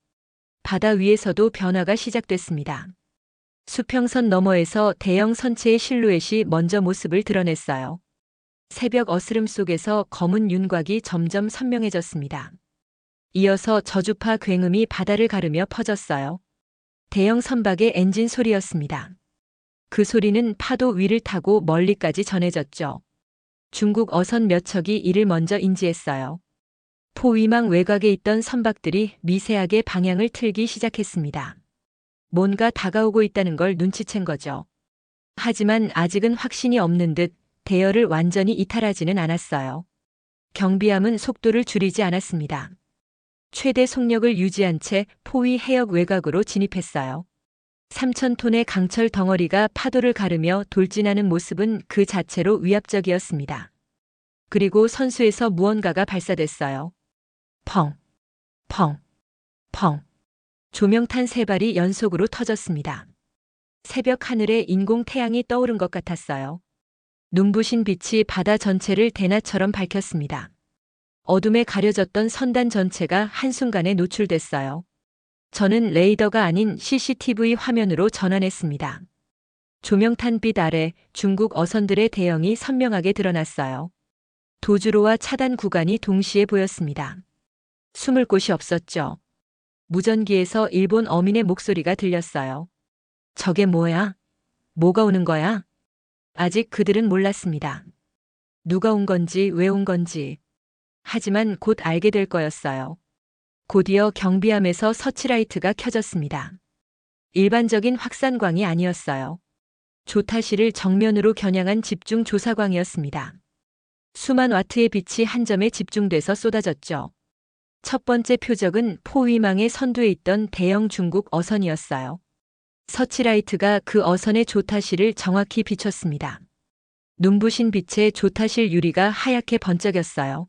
바다 위에서도 변화가 시작됐습니다. 수평선 너머에서 대형 선체의 실루엣이 먼저 모습을 드러냈어요. 새벽 어스름 속에서 검은 윤곽이 점점 선명해졌습니다. 이어서 저주파 굉음이 바다를 가르며 퍼졌어요. 대형 선박의 엔진 소리였습니다. 그 소리는 파도 위를 타고 멀리까지 전해졌죠. 중국 어선 몇 척이 이를 먼저 인지했어요. 포위망 외곽에 있던 선박들이 미세하게 방향을 틀기 시작했습니다. 뭔가 다가오고 있다는 걸 눈치챈 거죠. 하지만 아직은 확신이 없는 듯 대열을 완전히 이탈하지는 않았어요. 경비함은 속도를 줄이지 않았습니다. 최대 속력을 유지한 채 포위 해역 외곽으로 진입했어요. 3000톤의 강철 덩어리가 파도를 가르며 돌진하는 모습은 그 자체로 위압적이었습니다. 그리고 선수에서 무언가가 발사됐어요. 펑, 펑, 펑. 조명탄 3발이 연속으로 터졌습니다. 새벽 하늘에 인공 태양이 떠오른 것 같았어요. 눈부신 빛이 바다 전체를 대낮처럼 밝혔습니다. 어둠에 가려졌던 선단 전체가 한순간에 노출됐어요. 저는 레이더가 아닌 CCTV 화면으로 전환했습니다. 조명탄빛 아래 중국 어선들의 대형이 선명하게 드러났어요. 도주로와 차단 구간이 동시에 보였습니다. 숨을 곳이 없었죠. 무전기에서 일본 어민의 목소리가 들렸어요. 저게 뭐야? 뭐가 오는 거야? 아직 그들은 몰랐습니다. 누가 온 건지 왜 온 건지. 하지만 곧 알게 될 거였어요. 곧이어 경비함에서 서치라이트가 켜졌습니다. 일반적인 확산광이 아니었어요. 조타실을 정면으로 겨냥한 집중 조사광이었습니다. 수만 와트의 빛이 한 점에 집중돼서 쏟아졌죠. 첫 번째 표적은 포위망의 선두에 있던 대형 중국 어선이었어요. 서치라이트가 그 어선의 조타실을 정확히 비췄습니다. 눈부신 빛에 조타실 유리가 하얗게 번쩍였어요.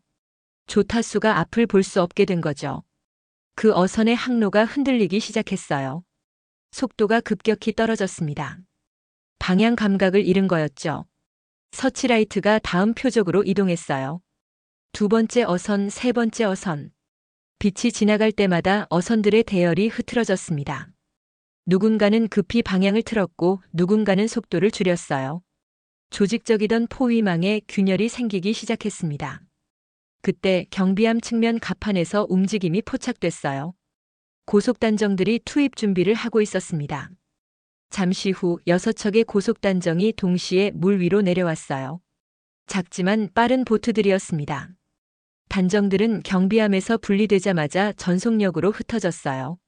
조타수가 앞을 볼 수 없게 된 거죠. 그 어선의 항로가 흔들리기 시작했어요. 속도가 급격히 떨어졌습니다. 방향 감각을 잃은 거였죠. 서치라이트가 다음 표적으로 이동했어요. 두 번째 어선, 세 번째 어선. 빛이 지나갈 때마다 어선들의 대열이 흐트러졌습니다. 누군가는 급히 방향을 틀었고 누군가는 속도를 줄였어요. 조직적이던 포위망에 균열이 생기기 시작했습니다. 그때 경비함 측면 갑판에서 움직임이 포착됐어요. 고속단정들이 투입 준비를 하고 있었습니다. 잠시 후 6척의 고속단정이 동시에 물 위로 내려왔어요. 작지만 빠른 보트들이었습니다. 단정들은 경비함에서 분리되자마자 전속력으로 흩어졌어요.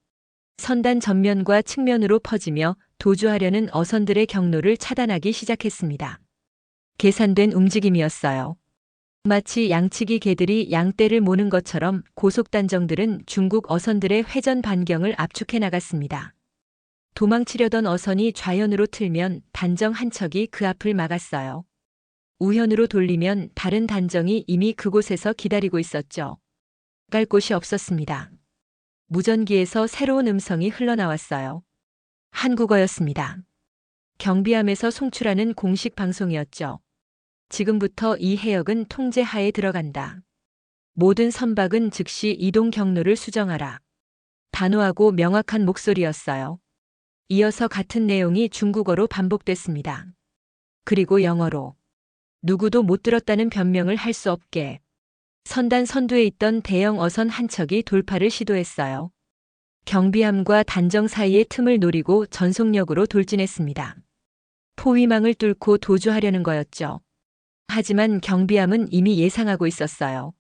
선단 전면과 측면으로 퍼지며 도주하려는 어선들의 경로를 차단하기 시작했습니다. 계산된 움직임이었어요. 마치 양치기 개들이 양떼를 모는 것처럼 고속단정들은 중국 어선들의 회전 반경을 압축해 나갔습니다. 도망치려던 어선이 좌연으로 틀면 단정 한 척이 그 앞을 막았어요. 우현으로 돌리면 다른 단정이 이미 그곳에서 기다리고 있었죠. 갈 곳이 없었습니다. 무전기에서 새로운 음성이 흘러나왔어요. 한국어였습니다. 경비함에서 송출하는 공식 방송이었죠. 지금부터 이 해역은 통제하에 들어간다. 모든 선박은 즉시 이동 경로를 수정하라. 단호하고 명확한 목소리였어요. 이어서 같은 내용이 중국어로 반복됐습니다. 그리고 영어로. 누구도 못 들었다는 변명을 할 수 없게. 선단 선두에 있던 대형 어선 한 척이 돌파를 시도했어요. 경비함과 단정 사이의 틈을 노리고 전속력으로 돌진했습니다. 포위망을 뚫고 도주하려는 거였죠. 하지만 경비함은 이미 예상하고 있었어요.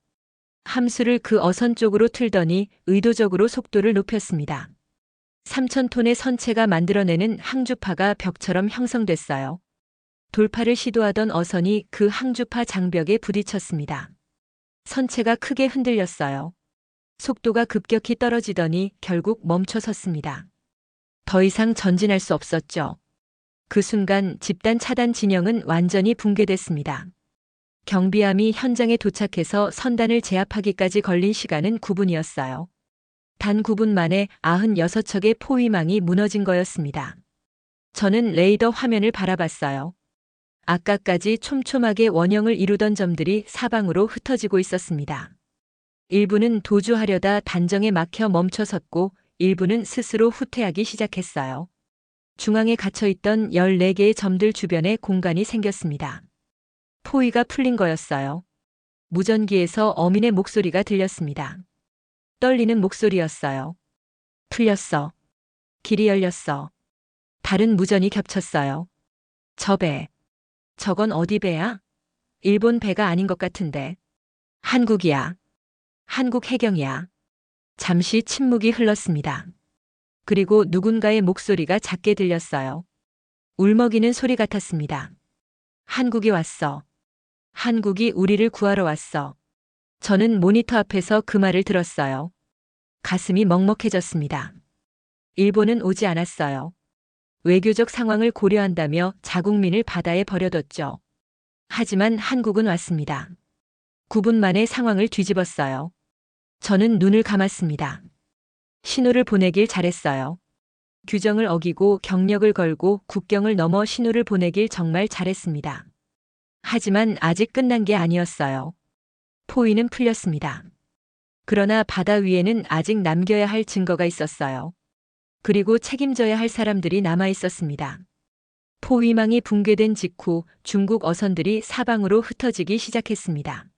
함수를 그 어선 쪽으로 틀더니 의도적으로 속도를 높였습니다. 3,000톤의 선체가 만들어내는 항주파가 벽처럼 형성됐어요. 돌파를 시도하던 어선이 그 항주파 장벽에 부딪혔습니다. 선체가 크게 흔들렸어요. 속도가 급격히 떨어지더니 결국 멈춰섰습니다. 더 이상 전진할 수 없었죠. 그 순간 집단 차단 진영은 완전히 붕괴됐습니다. 경비함이 현장에 도착해서 선단을 제압하기까지 걸린 시간은 9분이었어요. 단 9분 만에 96척의 포위망이 무너진 거였습니다. 저는 레이더 화면을 바라봤어요. 아까까지 촘촘하게 원형을 이루던 점들이 사방으로 흩어지고 있었습니다. 일부는 도주하려다 단정에 막혀 멈춰섰고 일부는 스스로 후퇴하기 시작했어요. 중앙에 갇혀있던 14개의 점들 주변에 공간이 생겼습니다. 포위가 풀린 거였어요. 무전기에서 어민의 목소리가 들렸습니다. 떨리는 목소리였어요. 풀렸어. 길이 열렸어. 다른 무전이 겹쳤어요. 저 배. 저건 어디 배야? 일본 배가 아닌 것 같은데. 한국이야. 한국 해경이야. 잠시 침묵이 흘렀습니다. 그리고 누군가의 목소리가 작게 들렸어요. 울먹이는 소리 같았습니다. 한국이 왔어. 한국이 우리를 구하러 왔어. 저는 모니터 앞에서 그 말을 들었어요. 가슴이 먹먹해졌습니다. 일본은 오지 않았어요. 외교적 상황을 고려한다며 자국민을 바다에 버려뒀죠. 하지만 한국은 왔습니다. 9분 만에 상황을 뒤집었어요. 저는 눈을 감았습니다. 신호를 보내길 잘했어요. 규정을 어기고 경력을 걸고 국경을 넘어 신호를 보내길 정말 잘했습니다. 하지만 아직 끝난 게 아니었어요. 포위는 풀렸습니다. 그러나 바다 위에는 아직 남겨야 할 증거가 있었어요. 그리고 책임져야 할 사람들이 남아 있었습니다. 포위망이 붕괴된 직후 중국 어선들이 사방으로 흩어지기 시작했습니다.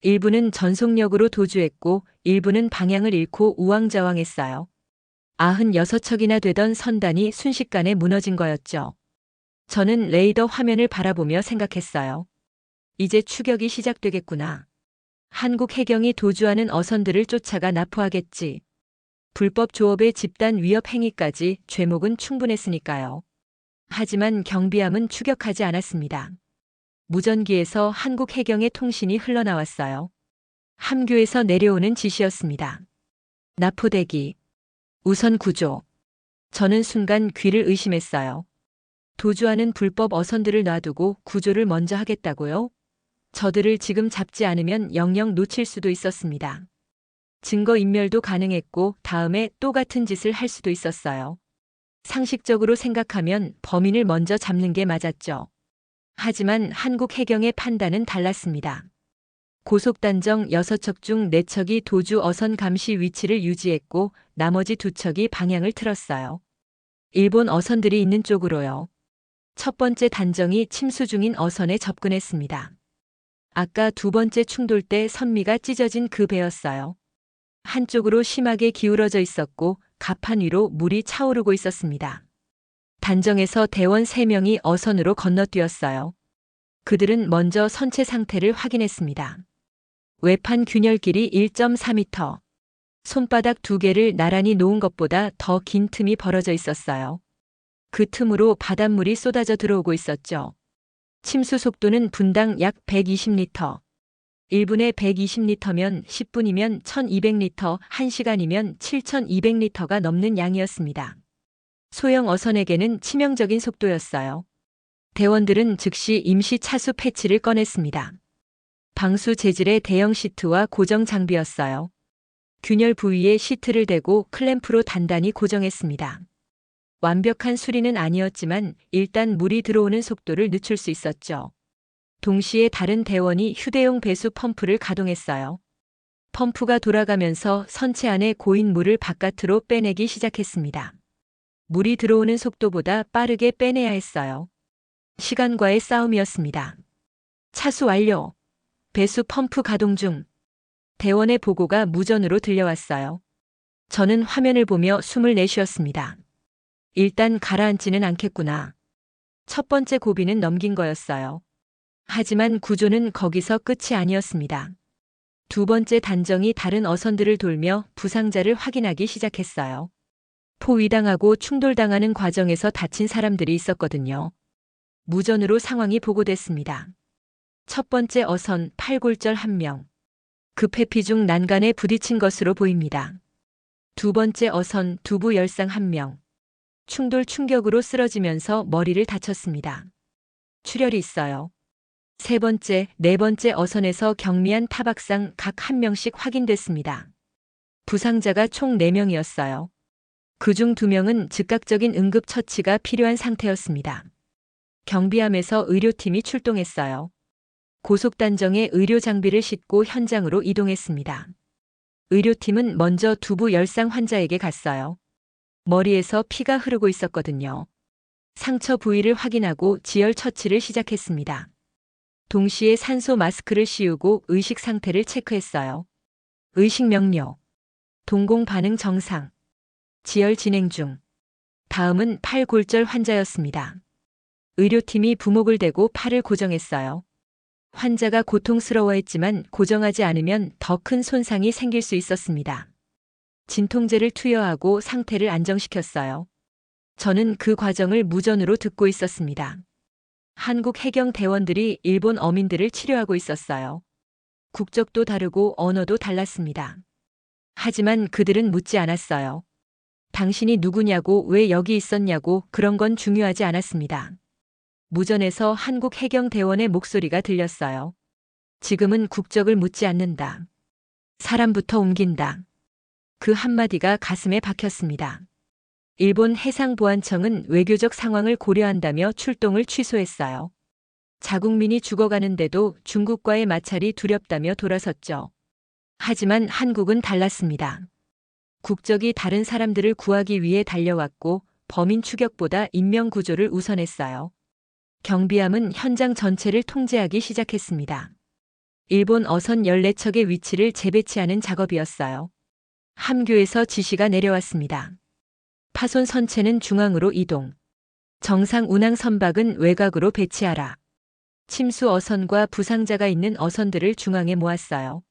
일부는 전속력으로 도주했고 일부는 방향을 잃고 우왕좌왕했어요. 96척이나 되던 선단이 순식간에 무너진 거였죠. 저는 레이더 화면을 바라보며 생각했어요. 이제 추격이 시작되겠구나. 한국 해경이 도주하는 어선들을 쫓아가 납포하겠지. 불법 조업의 집단 위협 행위까지 죄목은 충분했으니까요. 하지만 경비함은 추격하지 않았습니다. 무전기에서 한국 해경의 통신이 흘러나왔어요. 함교에서 내려오는 지시였습니다. 납포대기. 우선 구조. 저는 순간 귀를 의심했어요. 도주하는 불법 어선들을 놔두고 구조를 먼저 하겠다고요? 저들을 지금 잡지 않으면 영영 놓칠 수도 있었습니다. 증거인멸도 가능했고 다음에 또 같은 짓을 할 수도 있었어요. 상식적으로 생각하면 범인을 먼저 잡는 게 맞았죠. 하지만 한국 해경의 판단은 달랐습니다. 고속단정 6척 중 4척이 도주 어선 감시 위치를 유지했고 나머지 2척이 방향을 틀었어요. 일본 어선들이 있는 쪽으로요. 첫 번째 단정이 침수 중인 어선에 접근했습니다. 아까 두 번째 충돌 때 선미가 찢어진 그 배였어요. 한쪽으로 심하게 기울어져 있었고 갑판 위로 물이 차오르고 있었습니다. 단정에서 대원 3명이 어선으로 건너뛰었어요. 그들은 먼저 선체 상태를 확인했습니다. 외판 균열 길이 1.4m. 손바닥 2개를 나란히 놓은 것보다 더 긴 틈이 벌어져 있었어요. 그 틈으로 바닷물이 쏟아져 들어오고 있었죠. 침수 속도는 분당 약 120리터. 1분에 120리터면 10분이면 1200리터, 1시간이면 7200리터가 넘는 양이었습니다. 소형 어선에게는 치명적인 속도였어요. 대원들은 즉시 임시 차수 패치를 꺼냈습니다. 방수 재질의 대형 시트와 고정 장비였어요. 균열 부위에 시트를 대고 클램프로 단단히 고정했습니다. 완벽한 수리는 아니었지만 일단 물이 들어오는 속도를 늦출 수 있었죠. 동시에 다른 대원이 휴대용 배수 펌프를 가동했어요. 펌프가 돌아가면서 선체 안에 고인 물을 바깥으로 빼내기 시작했습니다. 물이 들어오는 속도보다 빠르게 빼내야 했어요. 시간과의 싸움이었습니다. 차수 완료. 배수 펌프 가동 중. 대원의 보고가 무전으로 들려왔어요. 저는 화면을 보며 숨을 내쉬었습니다. 일단 가라앉지는 않겠구나. 첫 번째 고비는 넘긴 거였어요. 하지만 구조는 거기서 끝이 아니었습니다. 두 번째 단정이 다른 어선들을 돌며 부상자를 확인하기 시작했어요. 포위당하고 충돌당하는 과정에서 다친 사람들이 있었거든요. 무전으로 상황이 보고됐습니다. 첫 번째 어선 팔골절 1명. 급회피 중 난간에 부딪힌 것으로 보입니다. 두 번째 어선 두부 열상 1명. 충돌 충격으로 쓰러지면서 머리를 다쳤습니다. 출혈이 있어요. 세 번째, 네 번째 어선에서 경미한 타박상 각 1명씩 확인됐습니다. 부상자가 총 4명이었어요. 그중 2명은 즉각적인 응급처치가 필요한 상태였습니다. 경비함에서 의료팀이 출동했어요. 고속단정에 의료 장비를 싣고 현장으로 이동했습니다. 의료팀은 먼저 두부 열상 환자에게 갔어요. 머리에서 피가 흐르고 있었거든요. 상처 부위를 확인하고 지혈 처치를 시작했습니다. 동시에 산소 마스크를 씌우고 의식 상태를 체크했어요. 의식 명료. 동공 반응 정상. 지혈 진행 중. 다음은 팔 골절 환자였습니다. 의료팀이 부목을 대고 팔을 고정했어요. 환자가 고통스러워했지만 고정하지 않으면 더 큰 손상이 생길 수 있었습니다. 진통제를 투여하고 상태를 안정시켰어요. 저는 그 과정을 무전으로 듣고 있었습니다. 한국 해경 대원들이 일본 어민들을 치료하고 있었어요. 국적도 다르고 언어도 달랐습니다. 하지만 그들은 묻지 않았어요. 당신이 누구냐고 왜 여기 있었냐고 그런 건 중요하지 않았습니다. 무전에서 한국 해경 대원의 목소리가 들렸어요. 지금은 국적을 묻지 않는다. 사람부터 옮긴다. 그 한마디가 가슴에 박혔습니다. 일본 해상보안청은 외교적 상황을 고려한다며 출동을 취소했어요. 자국민이 죽어가는데도 중국과의 마찰이 두렵다며 돌아섰죠. 하지만 한국은 달랐습니다. 국적이 다른 사람들을 구하기 위해 달려왔고 범인 추격보다 인명 구조를 우선했어요. 경비함은 현장 전체를 통제하기 시작했습니다. 일본 어선 14척의 위치를 재배치하는 작업이었어요. 함교에서 지시가 내려왔습니다. 파손 선체는 중앙으로 이동. 정상 운항 선박은 외곽으로 배치하라. 침수 어선과 부상자가 있는 어선들을 중앙에 모았어요.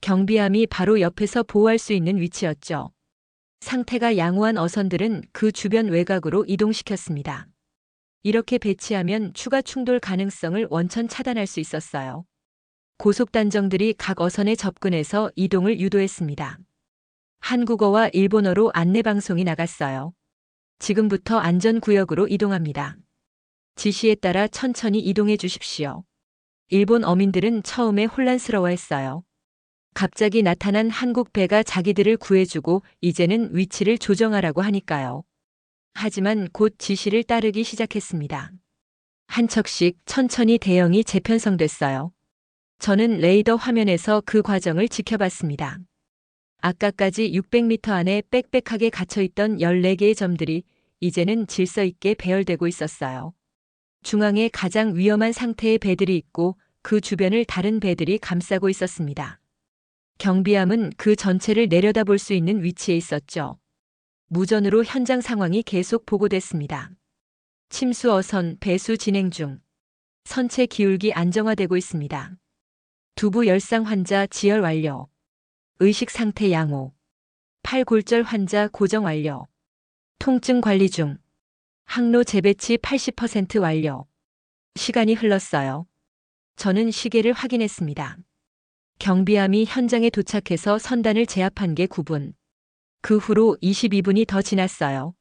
경비함이 바로 옆에서 보호할 수 있는 위치였죠. 상태가 양호한 어선들은 그 주변 외곽으로 이동시켰습니다. 이렇게 배치하면 추가 충돌 가능성을 원천 차단할 수 있었어요. 고속단정들이 각 어선에 접근해서 이동을 유도했습니다. 한국어와 일본어로 안내방송이 나갔어요. 지금부터 안전구역으로 이동합니다. 지시에 따라 천천히 이동해 주십시오. 일본 어민들은 처음에 혼란스러워했어요. 갑자기 나타난 한국 배가 자기들을 구해주고 이제는 위치를 조정하라고 하니까요. 하지만 곧 지시를 따르기 시작했습니다. 한 척씩 천천히 대형이 재편성됐어요. 저는 레이더 화면에서 그 과정을 지켜봤습니다. 아까까지 600m 안에 빽빽하게 갇혀있던 14개의 점들이 이제는 질서 있게 배열되고 있었어요. 중앙에 가장 위험한 상태의 배들이 있고 그 주변을 다른 배들이 감싸고 있었습니다. 경비함은 그 전체를 내려다볼 수 있는 위치에 있었죠. 무전으로 현장 상황이 계속 보고됐습니다. 침수 어선 배수 진행 중. 선체 기울기 안정화되고 있습니다. 두부 열상 환자 지혈 완료. 의식 상태 양호. 팔 골절 환자 고정 완료. 통증 관리 중. 항로 재배치 80% 완료. 시간이 흘렀어요. 저는 시계를 확인했습니다. 경비함이 현장에 도착해서 선단을 제압한 게 9분. 그 후로 22분이 더 지났어요.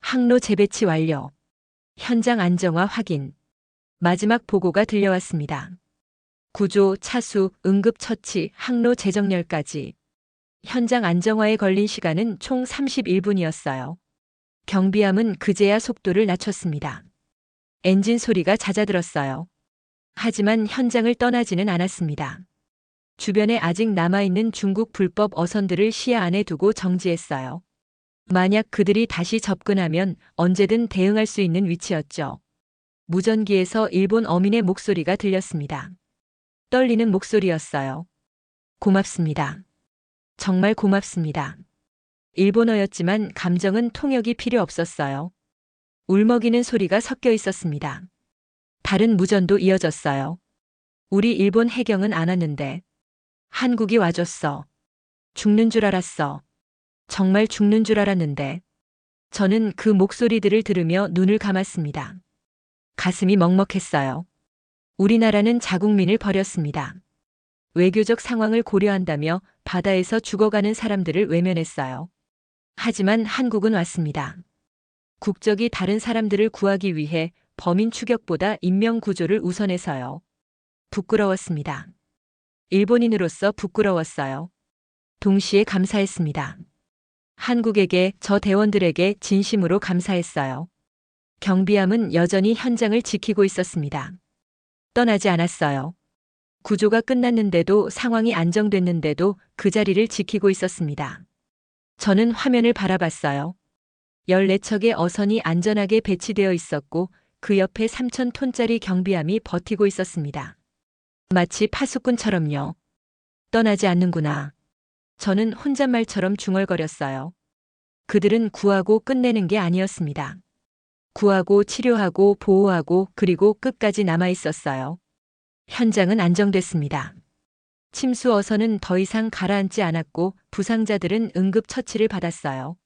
항로 재배치 완료. 현장 안정화 확인. 마지막 보고가 들려왔습니다. 구조, 차수, 응급처치, 항로 재정렬까지. 현장 안정화에 걸린 시간은 총 31분이었어요. 경비함은 그제야 속도를 낮췄습니다. 엔진 소리가 잦아들었어요. 하지만 현장을 떠나지는 않았습니다. 주변에 아직 남아있는 중국 불법 어선들을 시야 안에 두고 정지했어요. 만약 그들이 다시 접근하면 언제든 대응할 수 있는 위치였죠. 무전기에서 일본 어민의 목소리가 들렸습니다. 떨리는 목소리였어요. 고맙습니다. 정말 고맙습니다. 일본어였지만 감정은 통역이 필요 없었어요. 울먹이는 소리가 섞여 있었습니다. 다른 무전도 이어졌어요. 우리 일본 해경은 안 왔는데. 한국이 와줬어. 죽는 줄 알았어. 정말 죽는 줄 알았는데. 저는 그 목소리들을 들으며 눈을 감았습니다. 가슴이 먹먹했어요. 우리나라는 자국민을 버렸습니다. 외교적 상황을 고려한다며 바다에서 죽어가는 사람들을 외면했어요. 하지만 한국은 왔습니다. 국적이 다른 사람들을 구하기 위해 범인 추격보다 인명 구조를 우선해서요. 부끄러웠습니다. 일본인으로서 부끄러웠어요. 동시에 감사했습니다. 한국에게, 저 대원들에게 진심으로 감사했어요. 경비함은 여전히 현장을 지키고 있었습니다. 떠나지 않았어요. 구조가 끝났는데도 상황이 안정됐는데도 그 자리를 지키고 있었습니다. 저는 화면을 바라봤어요. 14척의 어선이 안전하게 배치되어 있었고 그 옆에 3,000톤짜리 경비함이 버티고 있었습니다. 마치 파수꾼처럼요. 떠나지 않는구나. 저는 혼잣말처럼 중얼거렸어요. 그들은 구하고 끝내는 게 아니었습니다. 구하고 치료하고 보호하고 그리고 끝까지 남아 있었어요. 현장은 안정됐습니다. 침수 어선은 더 이상 가라앉지 않았고 부상자들은 응급 처치를 받았어요.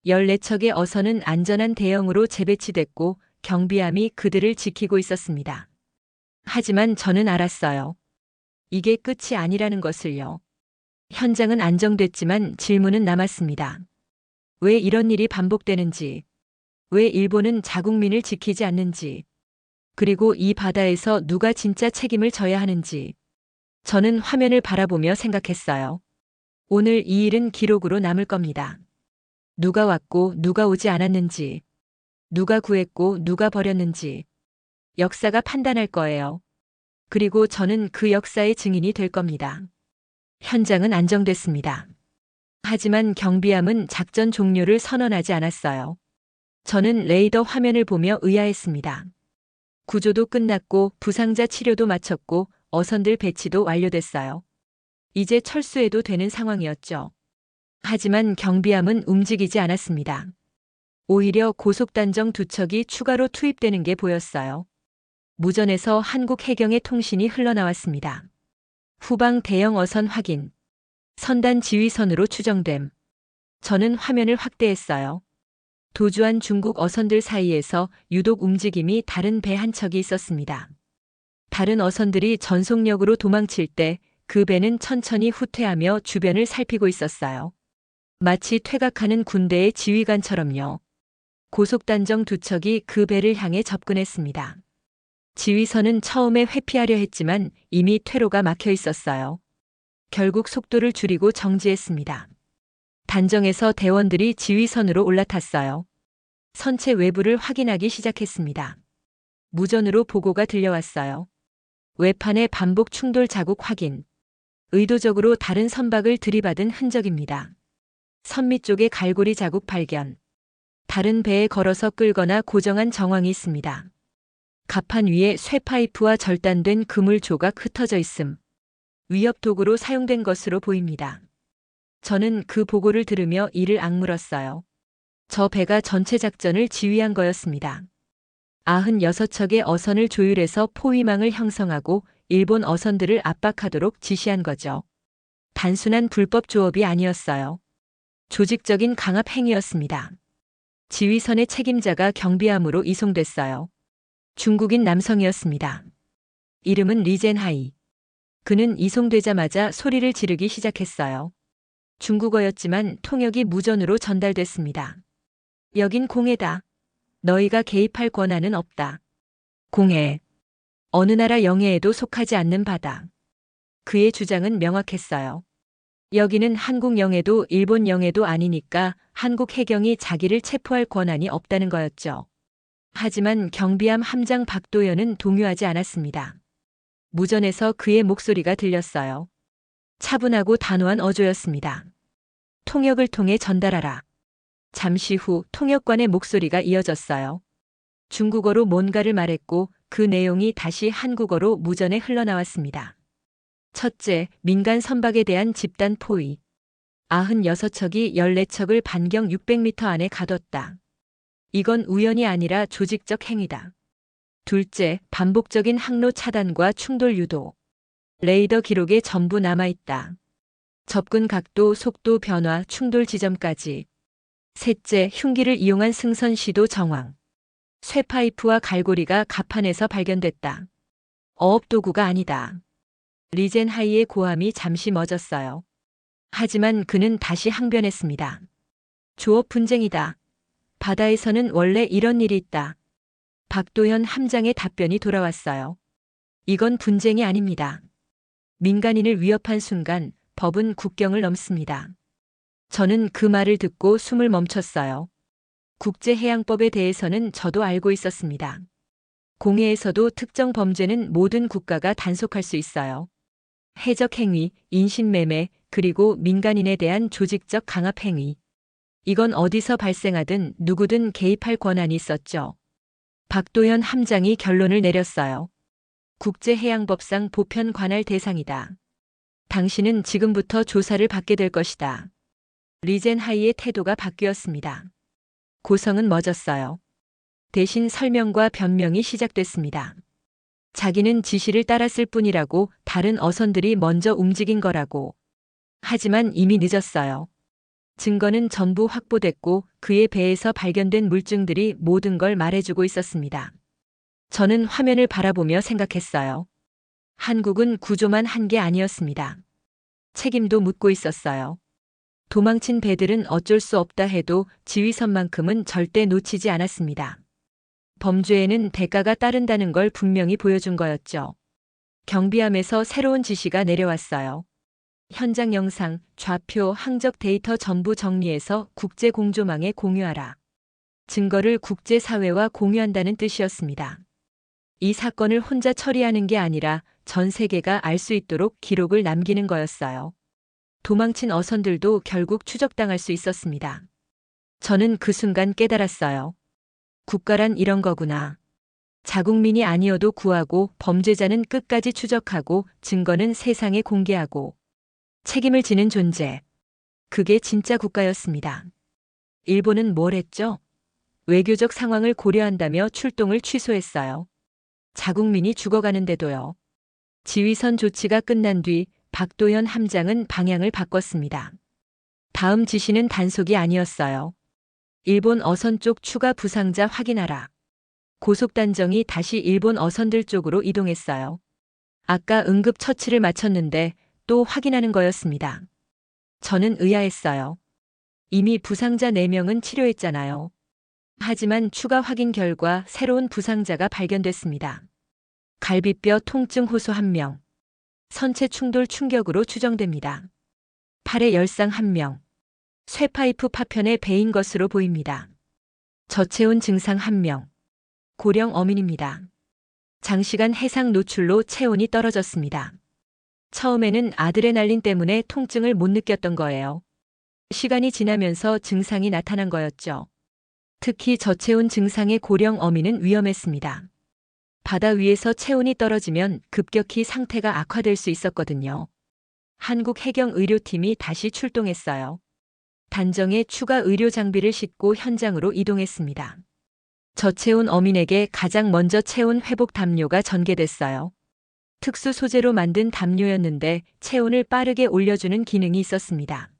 14척의 어선은 안전한 대형으로 재배치됐고 경비함이 그들을 지키고 있었습니다. 하지만 저는 알았어요. 이게 끝이 아니라는 것을요. 현장은 안정됐지만 질문은 남았습니다. 왜 이런 일이 반복되는지, 왜 일본은 자국민을 지키지 않는지, 그리고 이 바다에서 누가 진짜 책임을 져야 하는지. 저는 화면을 바라보며 생각했어요. 오늘 이 일은 기록으로 남을 겁니다. 누가 왔고 누가 오지 않았는지, 누가 구했고 누가 버렸는지. 역사가 판단할 거예요. 그리고 저는 그 역사의 증인이 될 겁니다. 현장은 안정됐습니다. 하지만 경비함은 작전 종료를 선언하지 않았어요. 저는 레이더 화면을 보며 의아했습니다. 구조도 끝났고 부상자 치료도 마쳤고 어선들 배치도 완료됐어요. 이제 철수해도 되는 상황이었죠. 하지만 경비함은 움직이지 않았습니다. 오히려 고속단정 2척이 추가로 투입되는 게 보였어요. 무전에서 한국 해경의 통신이 흘러나왔습니다. 후방 대형 어선 확인. 선단 지휘선으로 추정됨. 저는 화면을 확대했어요. 도주한 중국 어선들 사이에서 유독 움직임이 다른 배 한 척이 있었습니다. 다른 어선들이 전속력으로 도망칠 때 그 배는 천천히 후퇴하며 주변을 살피고 있었어요. 마치 퇴각하는 군대의 지휘관처럼요. 고속단정 2척이 그 배를 향해 접근했습니다. 지휘선은 처음에 회피하려 했지만 이미 퇴로가 막혀 있었어요. 결국 속도를 줄이고 정지했습니다. 단정에서 대원들이 지휘선으로 올라탔어요. 선체 외부를 확인하기 시작했습니다. 무전으로 보고가 들려왔어요. 외판의 반복 충돌 자국 확인. 의도적으로 다른 선박을 들이받은 흔적입니다. 선미 쪽에 갈고리 자국 발견. 다른 배에 걸어서 끌거나 고정한 정황이 있습니다. 갑판 위에 쇠파이프와 절단된 그물 조각 흩어져 있음. 위협 도구로 사용된 것으로 보입니다. 저는 그 보고를 들으며 이를 악물었어요. 저 배가 전체 작전을 지휘한 거였습니다. 96척의 어선을 조율해서 포위망을 형성하고 일본 어선들을 압박하도록 지시한 거죠. 단순한 불법 조업이 아니었어요. 조직적인 강압 행위였습니다. 지휘선의 책임자가 경비함으로 이송됐어요. 중국인 남성이었습니다. 이름은 리젠하이. 그는 이송되자마자 소리를 지르기 시작했어요. 중국어였지만 통역이 무전으로 전달됐습니다. 여긴 공해다. 너희가 개입할 권한은 없다. 공해. 어느 나라 영해에도 속하지 않는 바다. 그의 주장은 명확했어요. 여기는 한국 영해도 일본 영해도 아니니까 한국 해경이 자기를 체포할 권한이 없다는 거였죠. 하지만 경비함 함장 박도연은 동요하지 않았습니다. 무전에서 그의 목소리가 들렸어요. 차분하고 단호한 어조였습니다. 통역을 통해 전달하라. 잠시 후 통역관의 목소리가 이어졌어요. 중국어로 뭔가를 말했고 그 내용이 다시 한국어로 무전에 흘러나왔습니다. 첫째, 민간 선박에 대한 집단 포위. 96척이 14척을 반경 600m 안에 가뒀다. 이건 우연이 아니라 조직적 행위다. 둘째, 반복적인 항로 차단과 충돌 유도. 레이더 기록에 전부 남아있다. 접근 각도, 속도 변화, 충돌 지점까지. 셋째, 흉기를 이용한 승선 시도 정황. 쇠파이프와 갈고리가 갑판에서 발견됐다. 어업 도구가 아니다. 리젠 하이의 고함이 잠시 멎었어요. 하지만 그는 다시 항변했습니다. 조업 분쟁이다. 바다에서는 원래 이런 일이 있다. 박도현 함장의 답변이 돌아왔어요. 이건 분쟁이 아닙니다. 민간인을 위협한 순간 법은 국경을 넘습니다. 저는 그 말을 듣고 숨을 멈췄어요. 국제해양법에 대해서는 저도 알고 있었습니다. 공해에서도 특정 범죄는 모든 국가가 단속할 수 있어요. 해적 행위, 인신매매, 그리고 민간인에 대한 조직적 강압 행위. 이건 어디서 발생하든 누구든 개입할 권한이 있었죠. 박도현 함장이 결론을 내렸어요. 국제해양법상 보편 관할 대상이다. 당신은 지금부터 조사를 받게 될 것이다. 리젠 하이의 태도가 바뀌었습니다. 고성은 멎었어요. 대신 설명과 변명이 시작됐습니다. 자기는 지시를 따랐을 뿐이라고, 다른 어선들이 먼저 움직인 거라고. 하지만 이미 늦었어요. 증거는 전부 확보됐고 그의 배에서 발견된 물증들이 모든 걸 말해주고 있었습니다. 저는 화면을 바라보며 생각했어요. 한국은 구조만 한 게 아니었습니다. 책임도 묻고 있었어요. 도망친 배들은 어쩔 수 없다 해도 지휘선만큼은 절대 놓치지 않았습니다. 범죄에는 대가가 따른다는 걸 분명히 보여준 거였죠. 경비함에서 새로운 지시가 내려왔어요. 현장 영상, 좌표, 항적 데이터 전부 정리해서 국제공조망에 공유하라. 증거를 국제사회와 공유한다는 뜻이었습니다. 이 사건을 혼자 처리하는 게 아니라 전 세계가 알 수 있도록 기록을 남기는 거였어요. 도망친 어선들도 결국 추적당할 수 있었습니다. 저는 그 순간 깨달았어요. 국가란 이런 거구나. 자국민이 아니어도 구하고, 범죄자는 끝까지 추적하고, 증거는 세상에 공개하고, 책임을 지는 존재. 그게 진짜 국가였습니다. 일본은 뭘 했죠? 외교적 상황을 고려한다며 출동을 취소했어요. 자국민이 죽어가는데도요. 지휘선 조치가 끝난 뒤 박도현 함장은 방향을 바꿨습니다. 다음 지시는 단속이 아니었어요. 일본 어선 쪽 추가 부상자 확인하라. 고속단정이 다시 일본 어선들 쪽으로 이동했어요. 아까 응급처치를 마쳤는데 또 확인하는 거였습니다. 저는 의아했어요. 이미 부상자 4명은 치료했잖아요. 하지만 추가 확인 결과 새로운 부상자가 발견됐습니다. 갈비뼈 통증 호소 1명. 선체 충돌 충격으로 추정됩니다. 팔에 열상 1명. 쇠파이프 파편에 베인 것으로 보입니다. 저체온 증상 1명. 고령 어민입니다. 장시간 해상 노출로 체온이 떨어졌습니다. 처음에는 아드레날린 때문에 통증을 못 느꼈던 거예요. 시간이 지나면서 증상이 나타난 거였죠. 특히 저체온 증상의 고령 어민은 위험했습니다. 바다 위에서 체온이 떨어지면 급격히 상태가 악화될 수 있었거든요. 한국 해경 의료팀이 다시 출동했어요. 단정에 추가 의료 장비를 싣고 현장으로 이동했습니다. 저체온 어민에게 가장 먼저 체온 회복 담요가 전개됐어요. 특수 소재로 만든 담요였는데 체온을 빠르게 올려주는 기능이 있었습니다.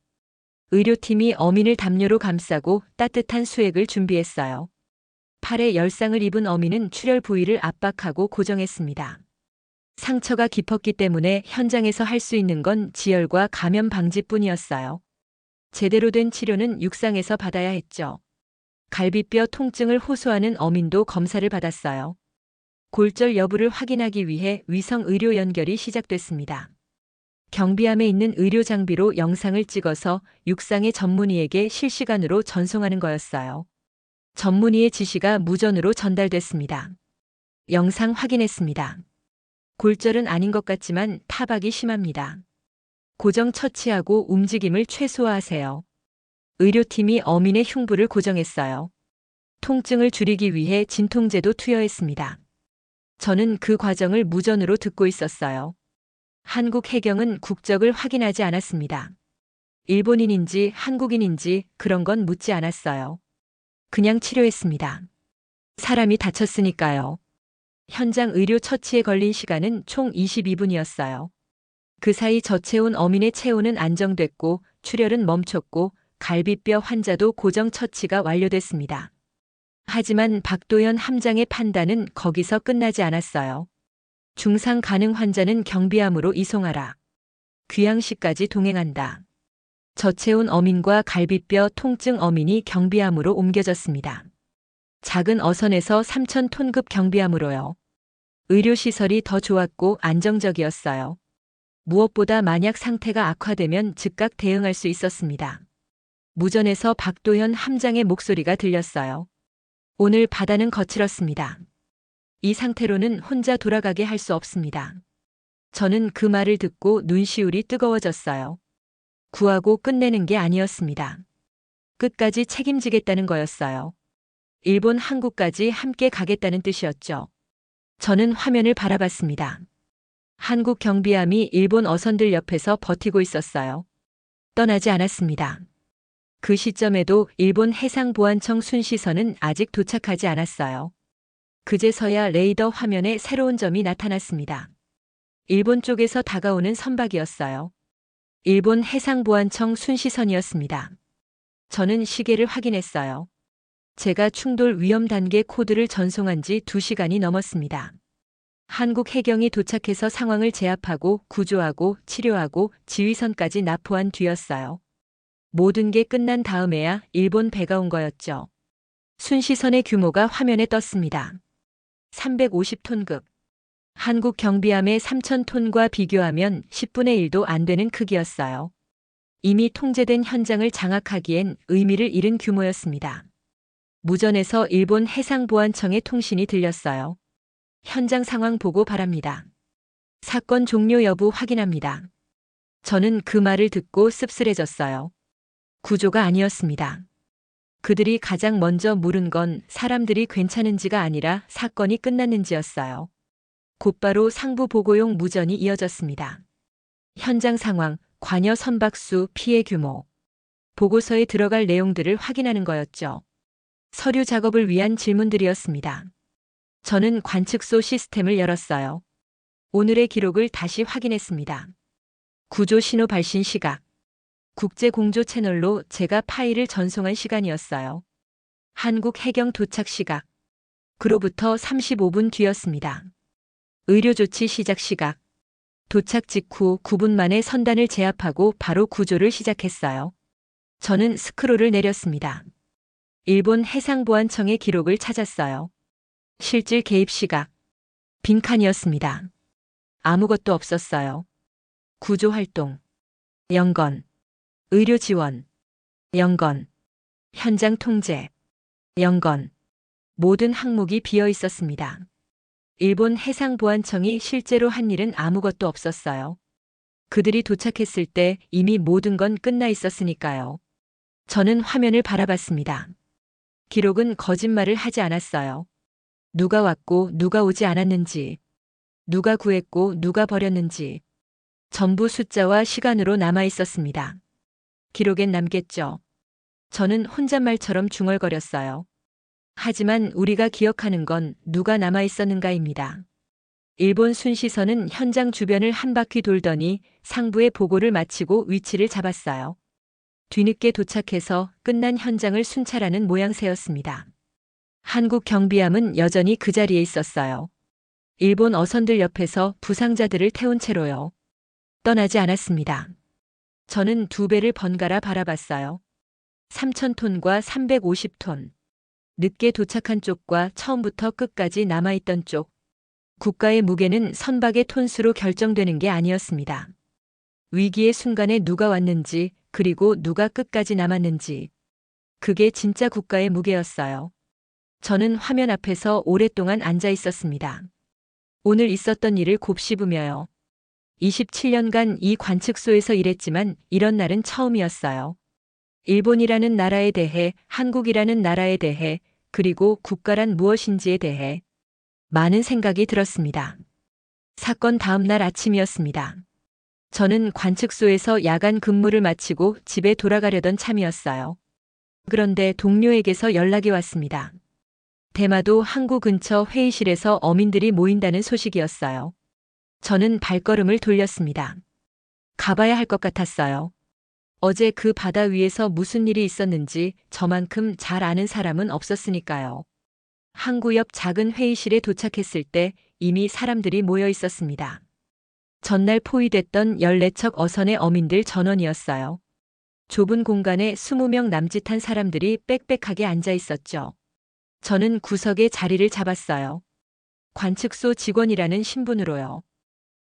의료팀이 어민을 담요로 감싸고 따뜻한 수액을 준비했어요. 팔에 열상을 입은 어민은 출혈 부위를 압박하고 고정했습니다. 상처가 깊었기 때문에 현장에서 할 수 있는 건 지혈과 감염 방지뿐이었어요. 제대로 된 치료는 육상에서 받아야 했죠. 갈비뼈 통증을 호소하는 어민도 검사를 받았어요. 골절 여부를 확인하기 위해 위성 의료 연결이 시작됐습니다. 경비함에 있는 의료 장비로 영상을 찍어서 육상의 전문의에게 실시간으로 전송하는 거였어요. 전문의의 지시가 무전으로 전달됐습니다. 영상 확인했습니다. 골절은 아닌 것 같지만 타박이 심합니다. 고정 처치하고 움직임을 최소화하세요. 의료팀이 어민의 흉부를 고정했어요. 통증을 줄이기 위해 진통제도 투여했습니다. 저는 그 과정을 무전으로 듣고 있었어요. 한국 해경은 국적을 확인하지 않았습니다. 일본인인지 한국인인지 그런 건 묻지 않았어요. 그냥 치료했습니다. 사람이 다쳤으니까요. 현장 의료 처치에 걸린 시간은 총 22분이었어요. 그 사이 저체온 어민의 체온은 안정됐고 출혈은 멈췄고 갈비뼈 환자도 고정 처치가 완료됐습니다. 하지만 박도현 함장의 판단은 거기서 끝나지 않았어요. 중상 가능 환자는 경비함으로 이송하라. 귀향시까지 동행한다. 저체온 어민과 갈비뼈 통증 어민이 경비함으로 옮겨졌습니다. 작은 어선에서 3,000톤급 경비함으로요. 의료시설이 더 좋았고 안정적이었어요. 무엇보다 만약 상태가 악화되면 즉각 대응할 수 있었습니다. 무전에서 박도현 함장의 목소리가 들렸어요. 오늘 바다는 거칠었습니다. 이 상태로는 혼자 돌아가게 할 수 없습니다. 저는 그 말을 듣고 눈시울이 뜨거워졌어요. 구하고 끝내는 게 아니었습니다. 끝까지 책임지겠다는 거였어요. 일본 항구까지 함께 가겠다는 뜻이었죠. 저는 화면을 바라봤습니다. 한국 경비함이 일본 어선들 옆에서 버티고 있었어요. 떠나지 않았습니다. 그 시점에도 일본 해상보안청 순시선은 아직 도착하지 않았어요. 그제서야 레이더 화면에 새로운 점이 나타났습니다. 일본 쪽에서 다가오는 선박이었어요. 일본 해상보안청 순시선이었습니다. 저는 시계를 확인했어요. 제가 충돌 위험 단계 코드를 전송한 지 2시간이 넘었습니다. 한국 해경이 도착해서 상황을 제압하고 구조하고 치료하고 지휘선까지 납포한 뒤였어요. 모든 게 끝난 다음에야 일본 배가 온 거였죠. 순시선의 규모가 화면에 떴습니다. 350톤급. 한국 경비함의 3,000톤과 비교하면 10분의 1도 안 되는 크기였어요. 이미 통제된 현장을 장악하기엔 의미를 잃은 규모였습니다. 무전에서 일본 해상보안청의 통신이 들렸어요. 현장 상황 보고 바랍니다. 사건 종료 여부 확인합니다. 저는 그 말을 듣고 씁쓸해졌어요. 구조가 아니었습니다. 그들이 가장 먼저 물은 건 사람들이 괜찮은지가 아니라 사건이 끝났는지였어요. 곧바로 상부 보고용 무전이 이어졌습니다. 현장 상황, 관여 선박수, 피해 규모. 보고서에 들어갈 내용들을 확인하는 거였죠. 서류 작업을 위한 질문들이었습니다. 저는 관측소 시스템을 열었어요. 오늘의 기록을 다시 확인했습니다. 구조 신호 발신 시각. 국제 공조 채널로 제가 파일을 전송한 시간이었어요. 한국 해경 도착 시각. 그로부터 35분 뒤였습니다. 의료조치 시작 시각. 도착 직후 9분 만에 선단을 제압하고 바로 구조를 시작했어요. 저는 스크롤을 내렸습니다. 일본 해상보안청의 기록을 찾았어요. 실질 개입 시각. 빈칸이었습니다. 아무것도 없었어요. 구조 활동. 영건. 의료 지원. 영건. 현장 통제. 영건. 모든 항목이 비어 있었습니다. 일본 해상보안청이 실제로 한 일은 아무것도 없었어요. 그들이 도착했을 때 이미 모든 건 끝나 있었으니까요. 저는 화면을 바라봤습니다. 기록은 거짓말을 하지 않았어요. 누가 왔고 누가 오지 않았는지, 누가 구했고 누가 버렸는지, 전부 숫자와 시간으로 남아 있었습니다. 기록엔 남겠죠. 저는 혼잣말처럼 중얼거렸어요. 하지만 우리가 기억하는 건 누가 남아 있었는가입니다. 일본 순시선은 현장 주변을 한 바퀴 돌더니 상부의 보고를 마치고 위치를 잡았어요. 뒤늦게 도착해서 끝난 현장을 순찰하는 모양새였습니다. 한국 경비함은 여전히 그 자리에 있었어요. 일본 어선들 옆에서 부상자들을 태운 채로요. 떠나지 않았습니다. 저는 2배를 번갈아 바라봤어요. 3,000톤과 350톤. 늦게 도착한 쪽과 처음부터 끝까지 남아있던 쪽. 국가의 무게는 선박의 톤수로 결정되는 게 아니었습니다. 위기의 순간에 누가 왔는지, 그리고 누가 끝까지 남았는지. 그게 진짜 국가의 무게였어요. 저는 화면 앞에서 오랫동안 앉아 있었습니다. 오늘 있었던 일을 곱씹으며요. 27년간 이 관측소에서 일했지만 이런 날은 처음이었어요. 일본이라는 나라에 대해, 한국이라는 나라에 대해, 그리고 국가란 무엇인지에 대해 많은 생각이 들었습니다. 사건 다음 날 아침이었습니다. 저는 관측소에서 야간 근무를 마치고 집에 돌아가려던 참이었어요. 그런데 동료에게서 연락이 왔습니다. 대마도 항구 근처 회의실에서 어민들이 모인다는 소식이었어요. 저는 발걸음을 돌렸습니다. 가봐야 할 것 같았어요. 어제 그 바다 위에서 무슨 일이 있었는지 저만큼 잘 아는 사람은 없었으니까요. 항구 옆 작은 회의실에 도착했을 때 이미 사람들이 모여 있었습니다. 전날 포위됐던 14척 어선의 어민들 전원이었어요. 좁은 공간에 20명 남짓한 사람들이 빽빽하게 앉아 있었죠. 저는 구석에 자리를 잡았어요. 관측소 직원이라는 신분으로요.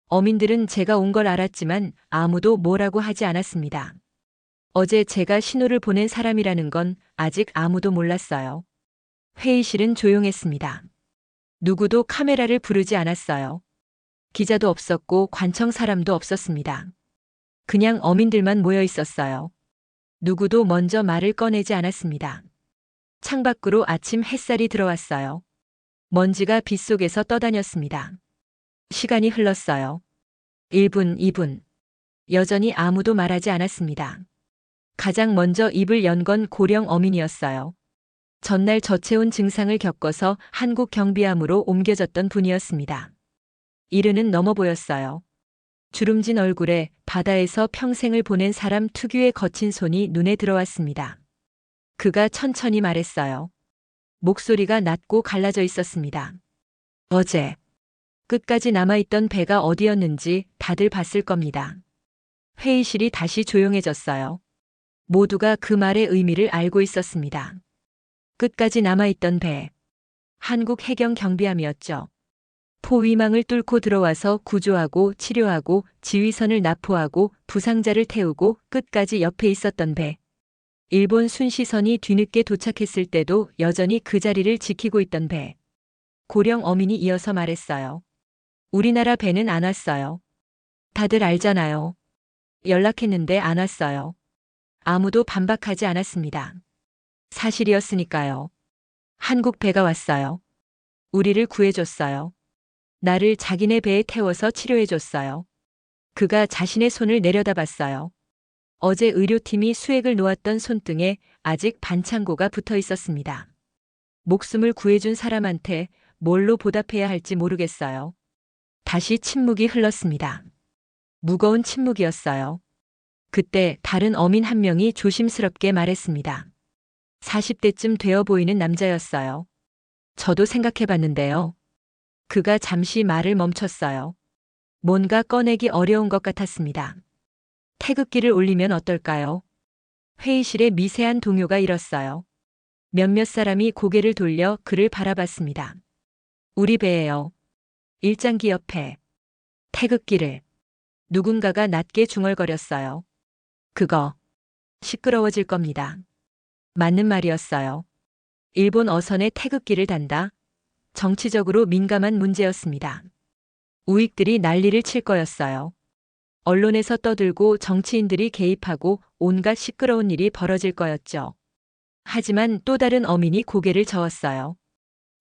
어민들은 제가 온 걸 알았지만 아무도 뭐라고 하지 않았습니다. 어제 제가 신호를 보낸 사람이라는 건 아직 아무도 몰랐어요. 회의실은 조용했습니다. 누구도 카메라를 부르지 않았어요. 기자도 없었고 관청 사람도 없었습니다. 그냥 어민들만 모여 있었어요. 누구도 먼저 말을 꺼내지 않았습니다. 창밖으로 아침 햇살이 들어왔어요. 먼지가 빗속에서 떠다녔습니다. 시간이 흘렀어요. 1분, 2분. 여전히 아무도 말하지 않았습니다. 가장 먼저 입을 연 건 고령 어민이었어요. 전날 저체온 증상을 겪어서 한국 경비함으로 옮겨졌던 분이었습니다. 이르는 넘어 보였어요. 주름진 얼굴에 바다에서 평생을 보낸 사람 특유의 거친 손이 눈에 들어왔습니다. 그가 천천히 말했어요. 목소리가 낮고 갈라져 있었습니다. 어제 끝까지 남아있던 배가 어디였는지 다들 봤을 겁니다. 회의실이 다시 조용해졌어요. 모두가 그 말의 의미를 알고 있었습니다. 끝까지 남아있던 배. 한국 해경 경비함이었죠. 포위망을 뚫고 들어와서 구조하고 치료하고 지휘선을 납포하고 부상자를 태우고 끝까지 옆에 있었던 배. 일본 순시선이 뒤늦게 도착했을 때도 여전히 그 자리를 지키고 있던 배. 고령 어민이 이어서 말했어요. 우리나라 배는 안 왔어요. 다들 알잖아요. 연락했는데 안 왔어요. 아무도 반박하지 않았습니다. 사실이었으니까요. 한국 배가 왔어요. 우리를 구해줬어요. 나를 자기네 배에 태워서 치료해줬어요. 그가 자신의 손을 내려다봤어요. 어제 의료팀이 수액을 놓았던 손등에 아직 반창고가 붙어 있었습니다. 목숨을 구해준 사람한테 뭘로 보답해야 할지 모르겠어요. 다시 침묵이 흘렀습니다. 무거운 침묵이었어요. 그때 다른 어민 한 명이 조심스럽게 말했습니다. 40대쯤 되어 보이는 남자였어요. 저도 생각해봤는데요. 그가 잠시 말을 멈췄어요. 뭔가 꺼내기 어려운 것 같았습니다. 태극기를 올리면 어떨까요? 회의실에 미세한 동요가 일었어요. 몇몇 사람이 고개를 돌려 그를 바라봤습니다. 우리 배예요. 일장기 옆에. 태극기를. 누군가가 낮게 중얼거렸어요. 그거. 시끄러워질 겁니다. 맞는 말이었어요. 일본 어선에 태극기를 단다. 정치적으로 민감한 문제였습니다. 우익들이 난리를 칠 거였어요. 언론에서 떠들고 정치인들이 개입하고 온갖 시끄러운 일이 벌어질 거였죠. 하지만 또 다른 어민이 고개를 저었어요.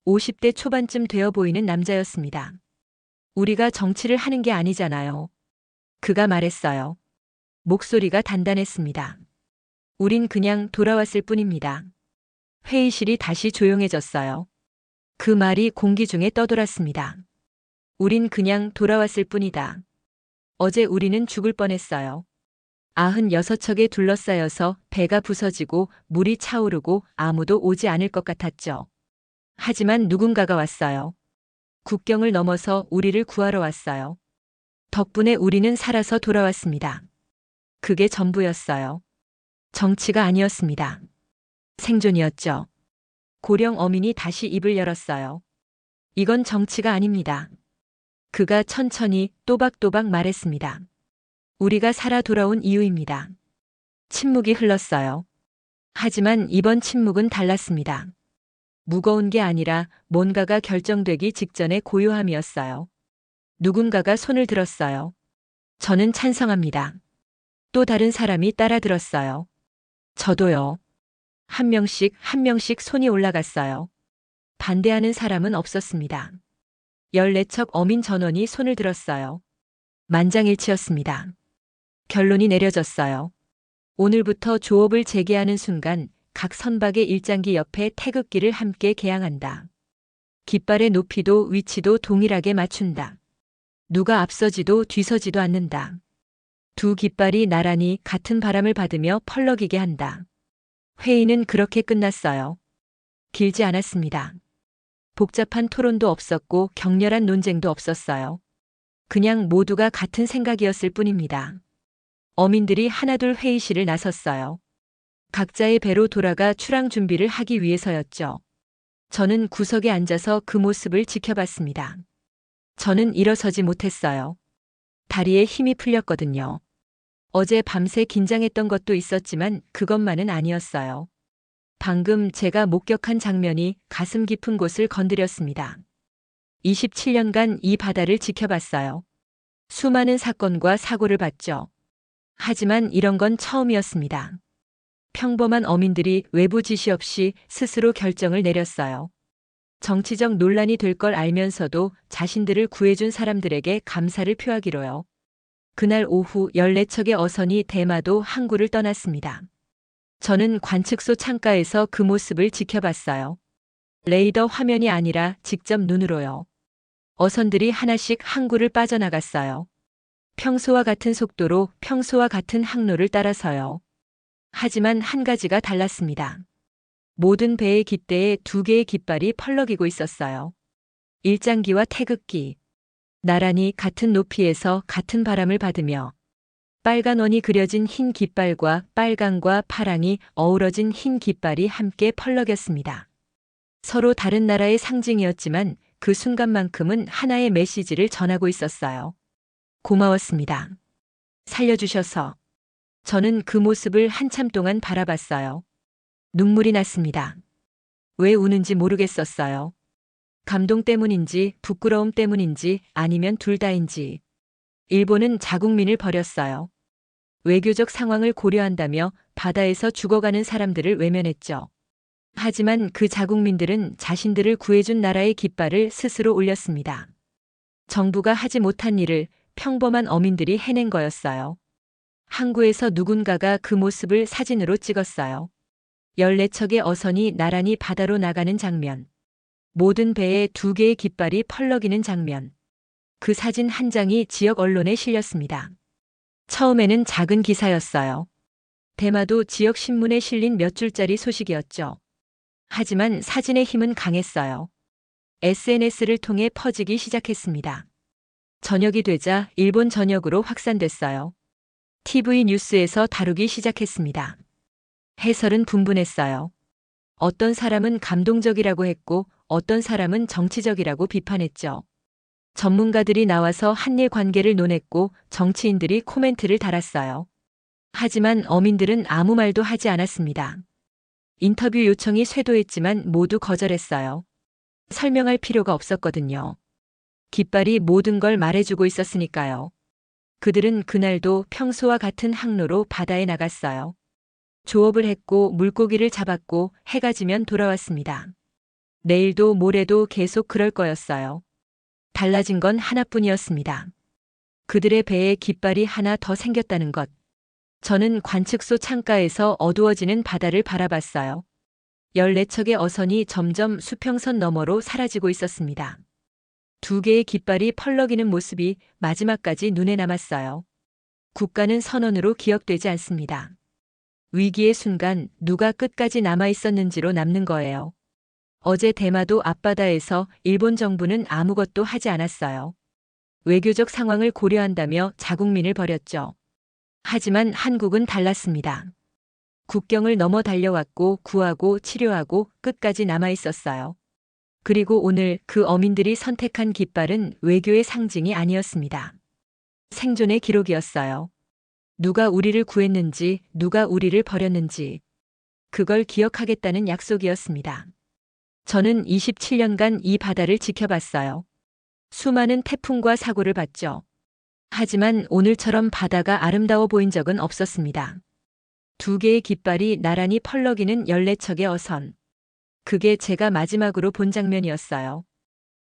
50대 초반쯤 되어 보이는 남자였습니다. 우리가 정치를 하는 게 아니잖아요. 그가 말했어요. 목소리가 단단했습니다. 우린 그냥 돌아왔을 뿐입니다. 회의실이 다시 조용해졌어요. 그 말이 공기 중에 떠돌았습니다. 우린 그냥 돌아왔을 뿐이다. 어제 우리는 죽을 뻔했어요. 96척에 둘러싸여서 배가 부서지고 물이 차오르고 아무도 오지 않을 것 같았죠. 하지만 누군가가 왔어요. 국경을 넘어서 우리를 구하러 왔어요. 덕분에 우리는 살아서 돌아왔습니다. 그게 전부였어요. 정치가 아니었습니다. 생존이었죠. 고령 어민이 다시 입을 열었어요. 이건 정치가 아닙니다. 그가 천천히 또박또박 말했습니다. 우리가 살아 돌아온 이유입니다. 침묵이 흘렀어요. 하지만 이번 침묵은 달랐습니다. 무거운 게 아니라 뭔가가 결정되기 직전의 고요함이었어요. 누군가가 손을 들었어요. 저는 찬성합니다. 또 다른 사람이 따라 들었어요. 저도요. 한 명씩 손이 올라갔어요. 반대하는 사람은 없었습니다. 14척 어민 전원이 손을 들었어요. 만장일치였습니다. 결론이 내려졌어요. 오늘부터 조업을 재개하는 순간 각 선박의 일장기 옆에 태극기를 함께 개양한다. 깃발의 높이도 위치도 동일하게 맞춘다. 누가 앞서지도 뒤서지도 않는다. 두 깃발이 나란히 같은 바람을 받으며 펄럭이게 한다. 회의는 그렇게 끝났어요. 길지 않았습니다. 복잡한 토론도 없었고 격렬한 논쟁도 없었어요. 그냥 모두가 같은 생각이었을 뿐입니다. 어민들이 하나둘 회의실을 나섰어요. 각자의 배로 돌아가 출항 준비를 하기 위해서였죠. 저는 구석에 앉아서 그 모습을 지켜봤습니다. 저는 일어서지 못했어요. 다리에 힘이 풀렸거든요. 어제 밤새 긴장했던 것도 있었지만 그것만은 아니었어요. 방금 제가 목격한 장면이 가슴 깊은 곳을 건드렸습니다. 27년간 이 바다를 지켜봤어요. 수많은 사건과 사고를 봤죠. 하지만 이런 건 처음이었습니다. 평범한 어민들이 외부 지시 없이 스스로 결정을 내렸어요. 정치적 논란이 될 걸 알면서도 자신들을 구해준 사람들에게 감사를 표하기로요. 그날 오후 14척의 어선이 대마도 항구를 떠났습니다. 저는 관측소 창가에서 그 모습을 지켜봤어요. 레이더 화면이 아니라 직접 눈으로요. 어선들이 하나씩 항구를 빠져나갔어요. 평소와 같은 속도로 평소와 같은 항로를 따라서요. 하지만 한 가지가 달랐습니다. 모든 배의 깃대에 두 개의 깃발이 펄럭이고 있었어요. 일장기와 태극기. 나란히 같은 높이에서 같은 바람을 받으며 빨간 원이 그려진 흰 깃발과 빨강과 파랑이 어우러진 흰 깃발이 함께 펄럭였습니다. 서로 다른 나라의 상징이었지만 그 순간만큼은 하나의 메시지를 전하고 있었어요. 고마웠습니다. 살려주셔서. 저는 그 모습을 한참 동안 바라봤어요. 눈물이 났습니다. 왜 우는지 모르겠었어요. 감동 때문인지 부끄러움 때문인지 아니면 둘 다인지. 일본은 자국민을 버렸어요. 외교적 상황을 고려한다며 바다에서 죽어가는 사람들을 외면했죠. 하지만 그 자국민들은 자신들을 구해준 나라의 깃발을 스스로 올렸습니다. 정부가 하지 못한 일을 평범한 어민들이 해낸 거였어요. 항구에서 누군가가 그 모습을 사진으로 찍었어요. 14척의 어선이 나란히 바다로 나가는 장면. 모든 배에 두 개의 깃발이 펄럭이는 장면. 그 사진 한 장이 지역 언론에 실렸습니다. 처음에는 작은 기사였어요. 대마도 지역 신문에 실린 몇 줄짜리 소식이었죠. 하지만 사진의 힘은 강했어요. SNS를 통해 퍼지기 시작했습니다. 저녁이 되자 일본 전역으로 확산됐어요. TV 뉴스에서 다루기 시작했습니다. 해설은 분분했어요. 어떤 사람은 감동적이라고 했고 어떤 사람은 정치적이라고 비판했죠. 전문가들이 나와서 한일 관계를 논했고 정치인들이 코멘트를 달았어요. 하지만 어민들은 아무 말도 하지 않았습니다. 인터뷰 요청이 쇄도했지만 모두 거절했어요. 설명할 필요가 없었거든요. 깃발이 모든 걸 말해주고 있었으니까요. 그들은 그날도 평소와 같은 항로로 바다에 나갔어요. 조업을 했고 물고기를 잡았고 해가 지면 돌아왔습니다. 내일도 모레도 계속 그럴 거였어요. 달라진 건 하나뿐이었습니다. 그들의 배에 깃발이 하나 더 생겼다는 것. 저는 관측소 창가에서 어두워지는 바다를 바라봤어요. 14척의 어선이 점점 수평선 너머로 사라지고 있었습니다. 두 개의 깃발이 펄럭이는 모습이 마지막까지 눈에 남았어요. 국가는 선언으로 기억되지 않습니다. 위기의 순간 누가 끝까지 남아 있었는지로 남는 거예요. 어제 대마도 앞바다에서 일본 정부는 아무것도 하지 않았어요. 외교적 상황을 고려한다며 자국민을 버렸죠. 하지만 한국은 달랐습니다. 국경을 넘어 달려왔고 구하고 치료하고 끝까지 남아 있었어요. 그리고 오늘 그 어민들이 선택한 깃발은 외교의 상징이 아니었습니다. 생존의 기록이었어요. 누가 우리를 구했는지, 누가 우리를 버렸는지, 그걸 기억하겠다는 약속이었습니다. 저는 27년간 이 바다를 지켜봤어요. 수많은 태풍과 사고를 봤죠. 하지만 오늘처럼 바다가 아름다워 보인 적은 없었습니다. 두 개의 깃발이 나란히 펄럭이는 14척의 어선. 그게 제가 마지막으로 본 장면이었어요.